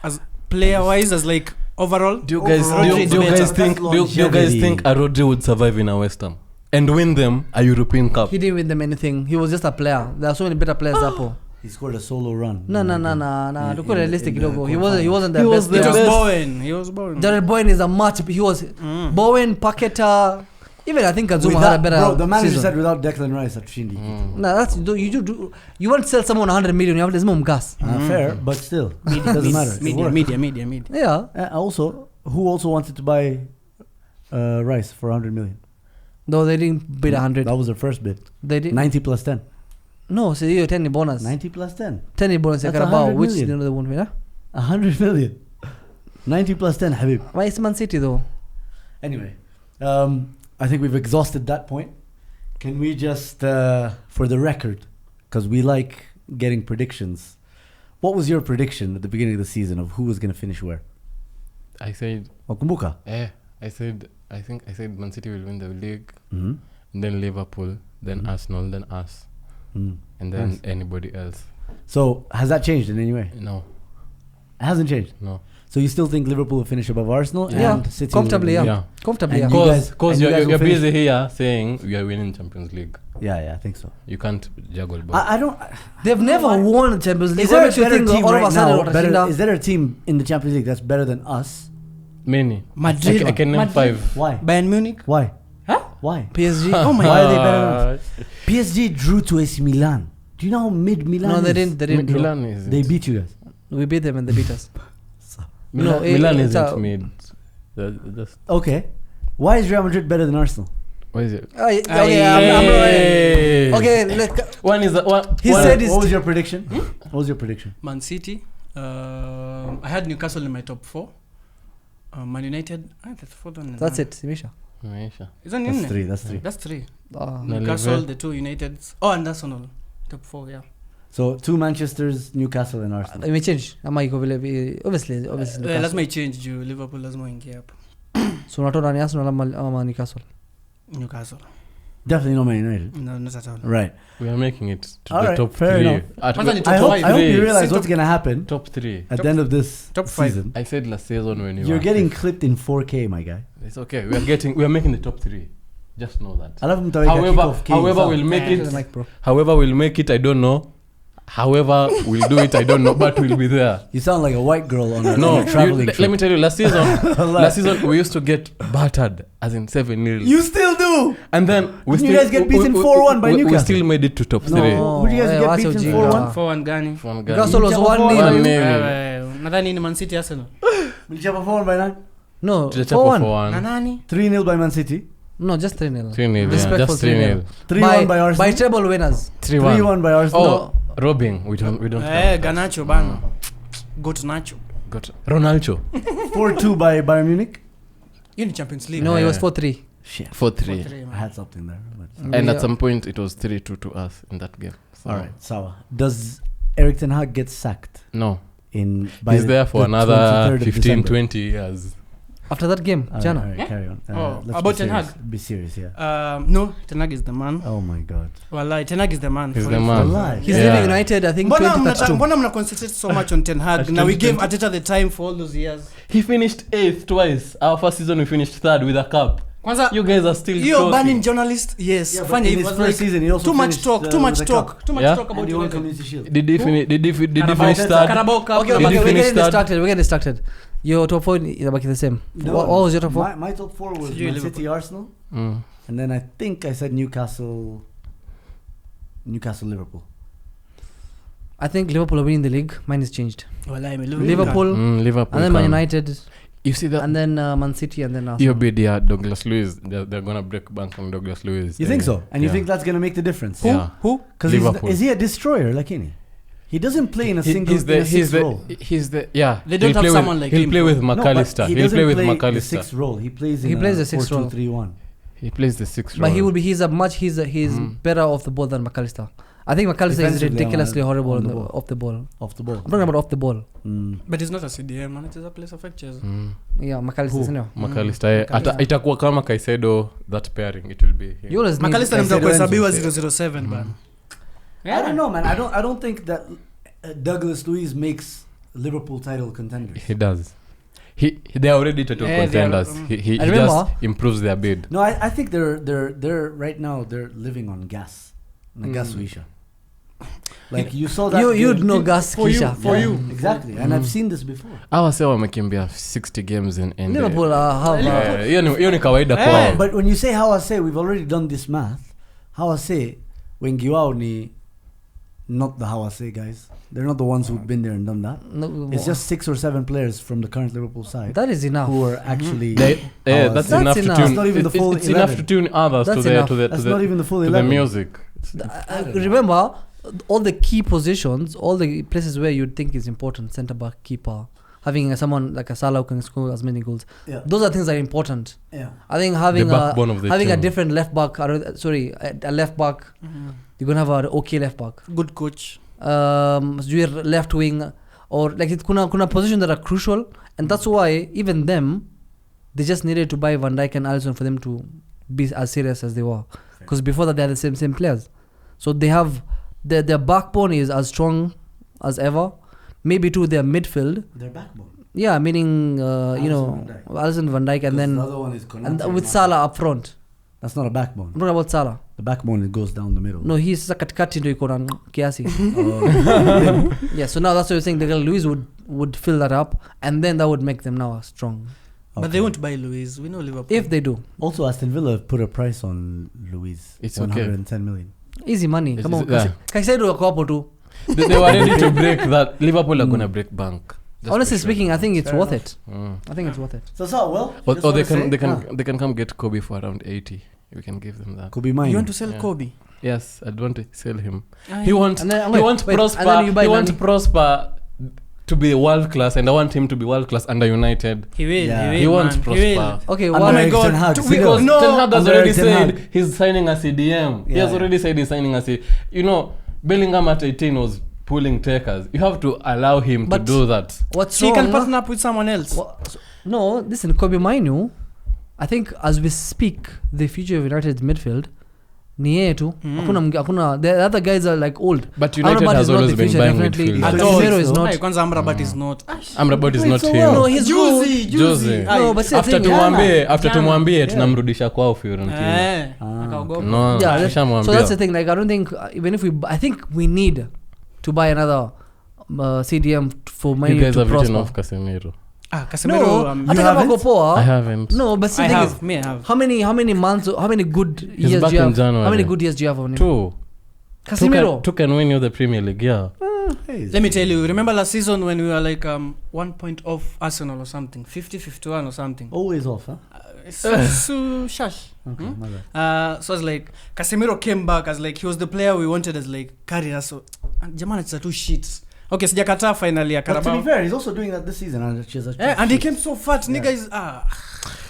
Speaker 3: as player wise, as like Overall,
Speaker 4: Do you guys
Speaker 3: Rodri
Speaker 4: do you
Speaker 3: is
Speaker 4: guys
Speaker 3: better.
Speaker 4: think a Rodri would survive in a West Ham and win them a European Cup?
Speaker 2: He didn't win them anything. He was just a player. There are so many better players hapo.
Speaker 1: He scored a solo run.
Speaker 2: No. Look realistic
Speaker 1: in the
Speaker 2: kidogo. He wasn't the
Speaker 4: He
Speaker 2: best.
Speaker 4: was the
Speaker 3: It was
Speaker 4: best.
Speaker 3: Bowen. He was Bowen.
Speaker 2: Jared Bowen is a match. He was Bowen, Paqueta. Even I think Azuma had a better
Speaker 1: bro, the manager
Speaker 2: season.
Speaker 1: said without Declan Rice at Shindi.
Speaker 2: Nah, that's you won't sell someone 100 million. You have this mum gas.
Speaker 1: Fair, but still, it doesn't matter. It worked.
Speaker 3: Media.
Speaker 2: Yeah.
Speaker 1: Who also wanted to buy Rice for 100 million?
Speaker 2: Though they didn't bid 100.
Speaker 1: That was their first bid.
Speaker 2: They did.
Speaker 1: 90 plus 10.
Speaker 2: No, so you 10 bonus.
Speaker 1: 90 plus 10.
Speaker 2: 10 bonus.
Speaker 1: That's
Speaker 2: Carabao,
Speaker 1: 100
Speaker 2: which
Speaker 1: million.
Speaker 2: you know they won't win.
Speaker 1: 100 million. 90 plus 10, Habib.
Speaker 2: Why is Man City though?
Speaker 1: Anyway, I think we've exhausted that point. Can we just, for the record, because we like getting predictions, what was your prediction at the beginning of the season of who was going to finish where?
Speaker 4: I said,
Speaker 1: Okumbuka.
Speaker 4: I think I said Man City will win the league,
Speaker 1: Mm-hmm.
Speaker 4: and then Liverpool, then Arsenal, then us, and then
Speaker 1: Nice.
Speaker 4: anybody else.
Speaker 1: So, has that changed in any way?
Speaker 4: No.
Speaker 1: It hasn't changed.
Speaker 4: No.
Speaker 1: So, you still think Liverpool will finish above Arsenal?
Speaker 2: Yeah,
Speaker 1: And City
Speaker 2: comfortably,
Speaker 1: will win?
Speaker 2: yeah. Comfortably,
Speaker 1: And
Speaker 2: yeah.
Speaker 1: you guys-
Speaker 4: Because
Speaker 1: and you guys
Speaker 4: you're
Speaker 1: will finish-
Speaker 4: busy here saying we are winning Champions League.
Speaker 1: Yeah, I think so.
Speaker 4: You can't juggle both.
Speaker 1: I don't.
Speaker 2: They've never won the Champions League.
Speaker 1: Is there
Speaker 2: What
Speaker 1: a
Speaker 2: makes you
Speaker 1: better
Speaker 2: think
Speaker 1: team
Speaker 2: all of
Speaker 1: right
Speaker 2: a sudden
Speaker 1: now?
Speaker 2: watashinda?
Speaker 1: Is there a team in the Champions League that's better than us?
Speaker 4: Many.
Speaker 3: Madrid.
Speaker 4: I can name
Speaker 3: Madrid.
Speaker 4: 5.
Speaker 1: Why?
Speaker 3: Bayern Munich.
Speaker 1: Why?
Speaker 3: Huh?
Speaker 1: Why?
Speaker 2: PSG?
Speaker 3: Oh my
Speaker 1: Why
Speaker 3: god.
Speaker 1: are they better than us? PSG drew to AC Milan. Do you know how mid Milan
Speaker 2: No,
Speaker 1: is?
Speaker 2: they didn't. They didn't. draw.
Speaker 4: Milan is.
Speaker 1: They beat you guys.
Speaker 2: We beat them and they beat us.
Speaker 4: Milan,
Speaker 2: No,
Speaker 4: Milan
Speaker 2: it's
Speaker 4: isn't
Speaker 2: a-
Speaker 4: mid. Just,
Speaker 1: Okay. Why is Real Madrid better than Arsenal?
Speaker 4: what is it?
Speaker 2: Okay,
Speaker 4: Hey.
Speaker 2: okay, let's.
Speaker 4: One is one.
Speaker 2: He
Speaker 4: one-
Speaker 2: said it's-
Speaker 1: What was your prediction? What was your prediction?
Speaker 3: Man City. I had Newcastle in my top 4. Man United. That's the fourth one.
Speaker 2: That's it, Simisha.
Speaker 4: Maisha.
Speaker 3: Isn't
Speaker 1: That's
Speaker 3: it?
Speaker 1: three. That's three.
Speaker 3: That's 3.
Speaker 2: Ah.
Speaker 4: No.
Speaker 3: Newcastle,
Speaker 4: Liverpool.
Speaker 3: the 2 Uniteds. Oh, and Arsenal. Top 4, yeah.
Speaker 1: So 2 Manchesters, Newcastle, and Arsenal.
Speaker 2: Let me change. Ama iko vile obviously Newcastle.
Speaker 3: Lazima ichange juu Liverpool lazima ingia hapo.
Speaker 2: So unatoa ni Arsenal ama Newcastle.
Speaker 3: Newcastle.
Speaker 1: Definitely not Man United.
Speaker 3: No, not at all.
Speaker 1: Right.
Speaker 4: We are making it to
Speaker 1: All
Speaker 4: the
Speaker 1: right,
Speaker 4: top
Speaker 1: fair
Speaker 4: 3.
Speaker 1: enough.
Speaker 3: Kwanza ni
Speaker 1: I
Speaker 3: top
Speaker 1: hope,
Speaker 3: 5.
Speaker 1: I hope you
Speaker 4: Three.
Speaker 1: realize
Speaker 3: Sit
Speaker 1: what's
Speaker 3: top-
Speaker 1: going to happen
Speaker 4: Top 3.
Speaker 1: at the end of this
Speaker 3: top five.
Speaker 1: season.
Speaker 4: I said last season when you
Speaker 1: You're
Speaker 4: were
Speaker 1: getting
Speaker 4: fifth.
Speaker 1: clipped in 4K, my guy.
Speaker 4: It's okay. We are making the top 3. Just know that.
Speaker 1: I love him to
Speaker 4: However, we'll make
Speaker 2: The
Speaker 4: it.
Speaker 2: mic, bro.
Speaker 4: However, we'll make it. I don't know. However, we'll do it. I don't know, but we'll be there.
Speaker 1: You sound like a white girl on a,
Speaker 4: No,
Speaker 1: on a traveling
Speaker 4: let me tell you. Last
Speaker 1: Like-
Speaker 4: season we used to get battered, as in 7-0.
Speaker 1: You still do.
Speaker 4: And then we
Speaker 1: Didn't
Speaker 4: still
Speaker 1: you guys get beaten 4-1 by
Speaker 4: we
Speaker 1: Newcastle?
Speaker 4: still made it to top 3.
Speaker 1: No. Would you guys get
Speaker 2: what's
Speaker 1: beaten
Speaker 2: your
Speaker 1: 4-1?
Speaker 2: jinga?
Speaker 3: 4-1 gani?
Speaker 2: Newcastle was
Speaker 1: Newcastle
Speaker 2: 1-0.
Speaker 4: 1-0.
Speaker 3: Nadhani ni Man City Arsenal.
Speaker 1: Mlichapa 4-1 by 9?
Speaker 2: No,
Speaker 4: Tulichapa
Speaker 2: 4-1.
Speaker 4: 4-1.
Speaker 3: Na nani?
Speaker 1: 3-0 by Man City.
Speaker 2: No, just 3-0.
Speaker 4: 3-0. Yeah,
Speaker 2: Respectful
Speaker 4: just 3-0.
Speaker 1: 3-1 by Arsenal.
Speaker 2: By treble winners.
Speaker 4: 3-1.
Speaker 1: 3-1 by Arsenal.
Speaker 4: Oh, robbing. We don't.
Speaker 3: Garnacho bana. Go to Nacho.
Speaker 4: Got Ronaldo.
Speaker 1: 4-2 by Bayern Munich.
Speaker 3: You in Champions League.
Speaker 2: No, it was
Speaker 4: Yeah.
Speaker 2: 4-3.
Speaker 1: Shit.
Speaker 4: 4-3.
Speaker 3: 4-3,
Speaker 1: I
Speaker 3: man.
Speaker 1: had something there. But
Speaker 4: And
Speaker 2: Yeah.
Speaker 4: at some point it was 3-2 to us in that game. So,
Speaker 1: all right, Sawa. Does Eric Ten Hag get sacked
Speaker 4: No.
Speaker 1: in by
Speaker 4: He's
Speaker 1: the-
Speaker 4: there for
Speaker 1: the
Speaker 4: another
Speaker 1: 23rd of
Speaker 4: 15,
Speaker 1: December?
Speaker 4: 20 years.
Speaker 2: After that game,
Speaker 1: All
Speaker 2: Jana.
Speaker 1: right, carry on. Let's
Speaker 3: about
Speaker 1: be
Speaker 3: Ten
Speaker 1: serious.
Speaker 3: Hag?
Speaker 1: Be serious, yeah.
Speaker 3: No, Ten Hag is the man.
Speaker 1: Oh my God.
Speaker 3: Wallahi, Ten Hag is the man.
Speaker 4: He's
Speaker 3: for
Speaker 4: the
Speaker 3: him.
Speaker 4: man.
Speaker 1: Wallahi.
Speaker 2: He's
Speaker 4: Yeah.
Speaker 2: leaving United, I think, 2032.
Speaker 3: Mbona mna concentrate so much on Ten Hag? Now we gave
Speaker 4: 2020.
Speaker 3: Arteta the time for all those years.
Speaker 4: He finished 8th twice. Our first season we finished 3rd with a cup.
Speaker 3: Kwanza,
Speaker 4: You guys are still
Speaker 3: you're
Speaker 4: talking.
Speaker 3: banning journalists. Yes,
Speaker 1: Yeah, but
Speaker 3: fanya
Speaker 1: in
Speaker 3: it
Speaker 1: his
Speaker 3: was
Speaker 1: first
Speaker 3: like
Speaker 1: season, he also
Speaker 3: too much
Speaker 1: finished,
Speaker 3: talk, too much
Speaker 1: with the
Speaker 3: talk,
Speaker 1: cup.
Speaker 3: too much
Speaker 4: Yeah?
Speaker 3: talk about
Speaker 1: And he won
Speaker 3: United.
Speaker 1: Community Shield.
Speaker 4: Did he finish? Did he
Speaker 3: Carabao
Speaker 4: finish
Speaker 3: Cup.
Speaker 4: third?
Speaker 3: Carabao Cup.
Speaker 2: Okay,
Speaker 4: Did
Speaker 2: but
Speaker 4: he
Speaker 2: we're
Speaker 4: finish
Speaker 2: getting
Speaker 4: third?
Speaker 2: distracted. We're getting distracted. Your top 4 is about the same.
Speaker 1: No,
Speaker 2: What was your top 4?
Speaker 1: My top 4 was
Speaker 3: City,
Speaker 1: Man
Speaker 3: Liverpool.
Speaker 1: City, Arsenal,
Speaker 4: Mm.
Speaker 1: and then I think I said Newcastle, Liverpool.
Speaker 2: I think Liverpool are winning the league. Mine is changed.
Speaker 3: Wallahi,
Speaker 2: Liverpool,
Speaker 4: Liverpool.
Speaker 2: and then Man
Speaker 4: come.
Speaker 2: United,
Speaker 4: You see that?
Speaker 2: and then Man City, and then
Speaker 4: Your
Speaker 2: Arsenal.
Speaker 4: bid, yeah, Douglas Lewis. They're gonna break bank on Douglas Lewis.
Speaker 1: You think so? And you
Speaker 4: Yeah.
Speaker 1: think that's gonna make the difference?
Speaker 4: Who? Yeah.
Speaker 3: Who?
Speaker 1: Because
Speaker 4: Liverpool.
Speaker 1: is he a destroyer like any? He doesn't play in a single
Speaker 4: He's the
Speaker 1: role.
Speaker 4: he's the yeah.
Speaker 3: They don't
Speaker 4: He'll
Speaker 3: have
Speaker 4: play
Speaker 3: someone
Speaker 4: with,
Speaker 3: like
Speaker 4: he'll
Speaker 3: him.
Speaker 4: play with
Speaker 1: No, but
Speaker 4: McAllister.
Speaker 1: he
Speaker 4: He'll
Speaker 1: doesn't
Speaker 4: play with
Speaker 1: the
Speaker 4: McAllister.
Speaker 1: sixth role. He plays in
Speaker 2: He plays
Speaker 1: a
Speaker 2: the sixth role.
Speaker 1: 4-2-3-1.
Speaker 4: He plays the 6th role.
Speaker 2: But he will be. He's better off the ball than McAllister. I think McAllister is
Speaker 1: Defensively,
Speaker 2: ridiculously horrible
Speaker 1: on
Speaker 2: on
Speaker 1: the
Speaker 2: the,
Speaker 1: ball.
Speaker 2: off the ball.
Speaker 1: Off the ball.
Speaker 2: I'm talking about off the ball.
Speaker 3: But he's not a CDM, man. It is a place of fixtures.
Speaker 2: Yeah, McAllister, isn't it?
Speaker 4: McAllister. Itakuwa kama Caicedo, that pairing. It will be him.
Speaker 2: You always need
Speaker 3: McAllister
Speaker 1: Caicedo
Speaker 3: mta kuhesabiwa
Speaker 1: Enzo.
Speaker 3: 007 bana.
Speaker 1: I don't know, man. I don't think that Douglas Luiz makes Liverpool title contenders.
Speaker 4: He does. they're already title
Speaker 3: Yeah, they are,
Speaker 4: contenders. He
Speaker 2: I remember-
Speaker 4: just improves their bid.
Speaker 1: No, I think they're right now they're living on gas. Na gas huisha. Like you saw that.
Speaker 2: You'd
Speaker 1: game.
Speaker 2: know gas
Speaker 3: for you,
Speaker 2: kisha.
Speaker 3: for you.
Speaker 1: Exactly, and I've seen this before.
Speaker 4: Hawa sasa wamekimbia 60 games in
Speaker 2: Liverpool have
Speaker 4: hiyo ni kawaida kwao.
Speaker 1: But when you say how I say, we've already done this math. How I say, wengi wao ni not the how I say guys. They're not the ones who've been there and done that.
Speaker 2: no,
Speaker 1: It's just 6 or 7 players from the current Liverpool side
Speaker 2: that is enough.
Speaker 1: who are actually.
Speaker 4: That's
Speaker 1: That's
Speaker 4: enough to
Speaker 2: enough.
Speaker 4: tune.
Speaker 1: That's not even the full
Speaker 4: it's enough
Speaker 1: 11.
Speaker 4: to tune others
Speaker 2: That's
Speaker 4: to
Speaker 2: enough.
Speaker 1: That's not even the full
Speaker 4: to
Speaker 1: 11.
Speaker 4: the music.
Speaker 2: Remember, all the key positions, all the places where you'd think is important, centre back, keeper, having someone like a Salah who can score as many goals.
Speaker 1: Yeah.
Speaker 2: Those are things that are important.
Speaker 1: Yeah.
Speaker 2: I think having
Speaker 4: The backbone of the
Speaker 2: having a
Speaker 4: team.
Speaker 2: different left back, a left back, you're gonna have an okay left back.
Speaker 3: Good coach.
Speaker 2: Your left wing, or like it kuna positions that are crucial, and that's why even them, they just needed to buy Van Dijk and Alisson for them to be as serious as they were, because before that they had the same players, so they have their backbone is as strong as ever. Maybe to their midfield,
Speaker 1: Their backbone.
Speaker 2: yeah, meaning
Speaker 1: Van Dijk.
Speaker 2: Alisson, Van Dijk, and then
Speaker 1: the other one is Konate
Speaker 2: and with
Speaker 1: Mata.
Speaker 2: Salah up front.
Speaker 1: That's not a backbone.
Speaker 2: I'm talking about Salah.
Speaker 1: The backbone it goes down the middle.
Speaker 2: No, he's sasa katikati ndio iko na kiasi.
Speaker 1: Oh.
Speaker 2: Yeah, so now that's what you're saying. Declan Luiz would fill that up, and then that would make them now strong.
Speaker 3: But they won't buy Luiz. We know Liverpool.
Speaker 2: If they do,
Speaker 1: Also, Aston Villa have put a price on Luiz.
Speaker 4: It's okay.
Speaker 1: 110 million.
Speaker 2: easy money.
Speaker 4: It's-
Speaker 2: Come on,
Speaker 4: yeah.
Speaker 2: Caicedo wako hapo tu.
Speaker 4: They were ready to break that. Liverpool are gonna break bank. Just
Speaker 2: Honestly
Speaker 4: for sure.
Speaker 2: speaking, I think it's
Speaker 1: Fair
Speaker 2: worth
Speaker 1: enough.
Speaker 2: it.
Speaker 4: Mm.
Speaker 2: I think it's worth it.
Speaker 1: So well.
Speaker 4: Or,
Speaker 1: just
Speaker 4: or they
Speaker 1: wanna
Speaker 4: can
Speaker 1: say-
Speaker 4: they can come get Kobe for around 80. We can give them that.
Speaker 1: Could be mine.
Speaker 3: You want to sell
Speaker 4: Yeah.
Speaker 3: Kobe?
Speaker 4: Yes, I'd want to sell him.
Speaker 3: Ah,
Speaker 4: He wants
Speaker 2: And then-
Speaker 4: he
Speaker 2: wait,
Speaker 4: wants
Speaker 2: wait, and
Speaker 4: Prosper.
Speaker 2: then you buy
Speaker 4: He wants
Speaker 2: Nani?
Speaker 4: Prosper to be world class, and I want him to be world class under United.
Speaker 3: He will.
Speaker 1: Yeah.
Speaker 3: He will.
Speaker 4: He wants
Speaker 3: man. He will.
Speaker 4: Prosper.
Speaker 2: Okay,
Speaker 1: Under
Speaker 2: one.
Speaker 3: my
Speaker 1: Eric
Speaker 3: God.
Speaker 1: Ten Hag,
Speaker 3: Because-
Speaker 1: Sido.
Speaker 3: no.
Speaker 4: Ten Hag has
Speaker 1: Under
Speaker 4: already
Speaker 1: Eric Ten
Speaker 4: said
Speaker 1: Hag.
Speaker 4: he's signing a CDM. He
Speaker 1: Yeah,
Speaker 4: has
Speaker 1: yeah.
Speaker 4: already said he's signing a CDM. You know, Bellingham at 18 was pulling takers. You have to allow him
Speaker 2: But-
Speaker 4: to do that.
Speaker 2: What's
Speaker 3: So he
Speaker 2: wrong?
Speaker 3: can partner up with someone else.
Speaker 2: No, listen, Kobe Mainu. I think as we speak, the future of United's midfield. Ni yeye tu. Hakuna. The other guys are like old.
Speaker 4: But United
Speaker 2: Amrabat
Speaker 4: has
Speaker 2: is not
Speaker 4: always
Speaker 2: the
Speaker 4: been
Speaker 2: future,
Speaker 4: buying
Speaker 2: definitely.
Speaker 4: midfield.
Speaker 3: At
Speaker 1: At
Speaker 3: all.
Speaker 1: all.
Speaker 2: Casemiro is not.
Speaker 3: Aye, kwanza Amrabat is not.
Speaker 4: Amrabat is
Speaker 1: Wait,
Speaker 4: not
Speaker 1: so
Speaker 4: him.
Speaker 1: well.
Speaker 2: No, he's good.
Speaker 4: Josie.
Speaker 2: No, but see, the
Speaker 4: After
Speaker 2: thing-
Speaker 4: tumwambie after
Speaker 3: Jana.
Speaker 4: tumwambie
Speaker 1: Yeah.
Speaker 4: tunamrudisha kwao Fiorentina.
Speaker 3: Eh, akaogopa.
Speaker 4: No,
Speaker 2: Yeah, so
Speaker 4: tushamwambia.
Speaker 2: that's the thing. Like, I don't think even if I think we need to buy another CDM for
Speaker 4: You
Speaker 2: money
Speaker 4: guys
Speaker 2: to
Speaker 4: have written
Speaker 2: prosper.
Speaker 4: off Casemiro.
Speaker 3: Ah, Casemiro.
Speaker 2: No, hata kama
Speaker 1: haven't?
Speaker 2: ako poa.
Speaker 4: I haven't.
Speaker 2: No, but see,
Speaker 3: I
Speaker 2: the thing
Speaker 3: have.
Speaker 2: is,
Speaker 3: Me, I have.
Speaker 2: how many months? How many good
Speaker 4: He's
Speaker 2: years
Speaker 4: back
Speaker 2: do you
Speaker 4: in
Speaker 2: have? How many
Speaker 4: January.
Speaker 2: good years do you have on him?
Speaker 4: Two
Speaker 2: Casemiro.
Speaker 4: can win you the Premier League, yeah.
Speaker 1: Hey,
Speaker 3: Let me tell you. Remember last season when we were like 1 point off Arsenal or something, 50-51 or something.
Speaker 1: always off, huh?
Speaker 3: So shush.
Speaker 1: Okay,
Speaker 3: Hmm?
Speaker 1: my bad.
Speaker 3: So it's like Casemiro came back as like he was the player we wanted as like carry us. So jamani, it's a two sheets. Okay, sijakataa finally ya
Speaker 1: But to be
Speaker 3: Carabao.
Speaker 1: fair, he's also doing that this season. And
Speaker 3: And he came so fat,
Speaker 1: Yeah.
Speaker 3: nigga is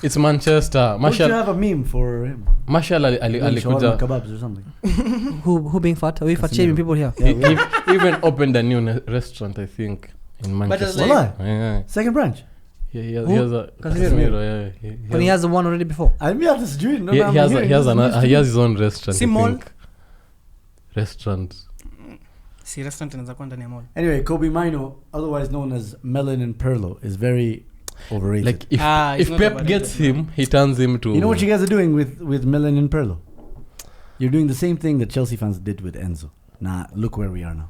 Speaker 4: It's Manchester.
Speaker 1: Don't you
Speaker 4: Marshall
Speaker 1: have a meme for him?
Speaker 4: Marshall
Speaker 1: Shawarma
Speaker 4: alikuja.
Speaker 1: kebabs or something.
Speaker 2: Who being fat? Are we fat
Speaker 1: Casemiro.
Speaker 2: shaming people here?
Speaker 1: Yeah,
Speaker 4: He even opened a new restaurant, I think, in Manchester.
Speaker 3: like-
Speaker 1: Wallah.
Speaker 4: Yeah.
Speaker 1: Second branch.
Speaker 4: He
Speaker 2: Who?
Speaker 4: has a
Speaker 2: Casemiro.
Speaker 4: Casemiro, yeah.
Speaker 2: When he has the one already before.
Speaker 1: I'm here this dream.
Speaker 4: he has his own restaurant.
Speaker 3: Si
Speaker 4: I
Speaker 3: mall?
Speaker 4: think. Restaurant.
Speaker 3: si restaurant inaweza kuwa ndani ya mall.
Speaker 1: Anyway, Kobe Maino, otherwise known as Melanin Perlo, is very overrated.
Speaker 4: Like if
Speaker 3: it's not
Speaker 4: Pep
Speaker 3: overrated,
Speaker 4: gets
Speaker 3: no.
Speaker 4: him, he turns him to.
Speaker 1: You know what you guys are doing with Melanin Perlo? You're doing the same thing that Chelsea fans did with Enzo. Nah, look where we are now.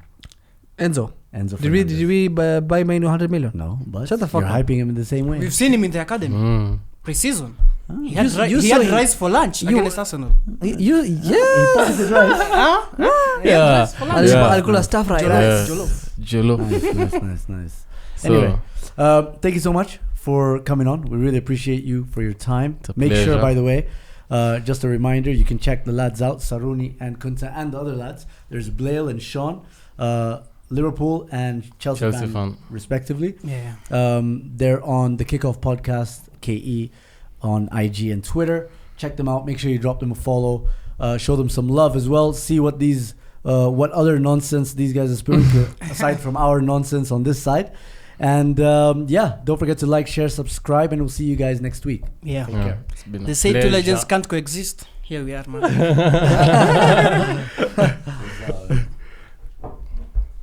Speaker 2: Enzo.
Speaker 1: Enzo.
Speaker 2: Did we
Speaker 1: Fernandez.
Speaker 2: buy Mainu 100 million?
Speaker 1: No, but
Speaker 2: Shut the fuck
Speaker 1: you're
Speaker 2: up.
Speaker 1: hyping him in the same way.
Speaker 3: We've seen him in the academy
Speaker 4: Mm.
Speaker 3: pre-season.
Speaker 1: Ah.
Speaker 3: He had,
Speaker 2: You
Speaker 3: he
Speaker 2: saw
Speaker 3: had
Speaker 2: him-
Speaker 3: rice for lunch
Speaker 2: you-
Speaker 3: against Arsenal.
Speaker 2: You
Speaker 1: He
Speaker 2: yeah.
Speaker 1: pocketed rice.
Speaker 4: Yeah.
Speaker 2: Alikula stuff right.
Speaker 4: Yeah.
Speaker 3: Jollof.
Speaker 4: Jollof.
Speaker 1: Nice.
Speaker 4: So,
Speaker 1: Anyway, thank you so much for coming on. We really appreciate you for your time.
Speaker 4: It's a
Speaker 1: Make sure,
Speaker 4: pleasure.
Speaker 1: by the way, just a reminder, you can check the lads out, Saruni and Kunta and the other lads. There's Blail and Sean, Liverpool and Chelsea fan, respectively.
Speaker 3: Yeah.
Speaker 1: They're on the Kickoff Podcast, KE, on IG and Twitter. Check them out. Make sure you drop them a follow. Show them some love as well. See what what other nonsense these guys are spewing aside from our nonsense on this side. And don't forget to like, share, subscribe, and we'll see you guys next week.
Speaker 3: Yeah.
Speaker 1: Take care.
Speaker 4: it's been a
Speaker 3: They say two
Speaker 4: pleasure.
Speaker 3: legends can't coexist. Here we are, man.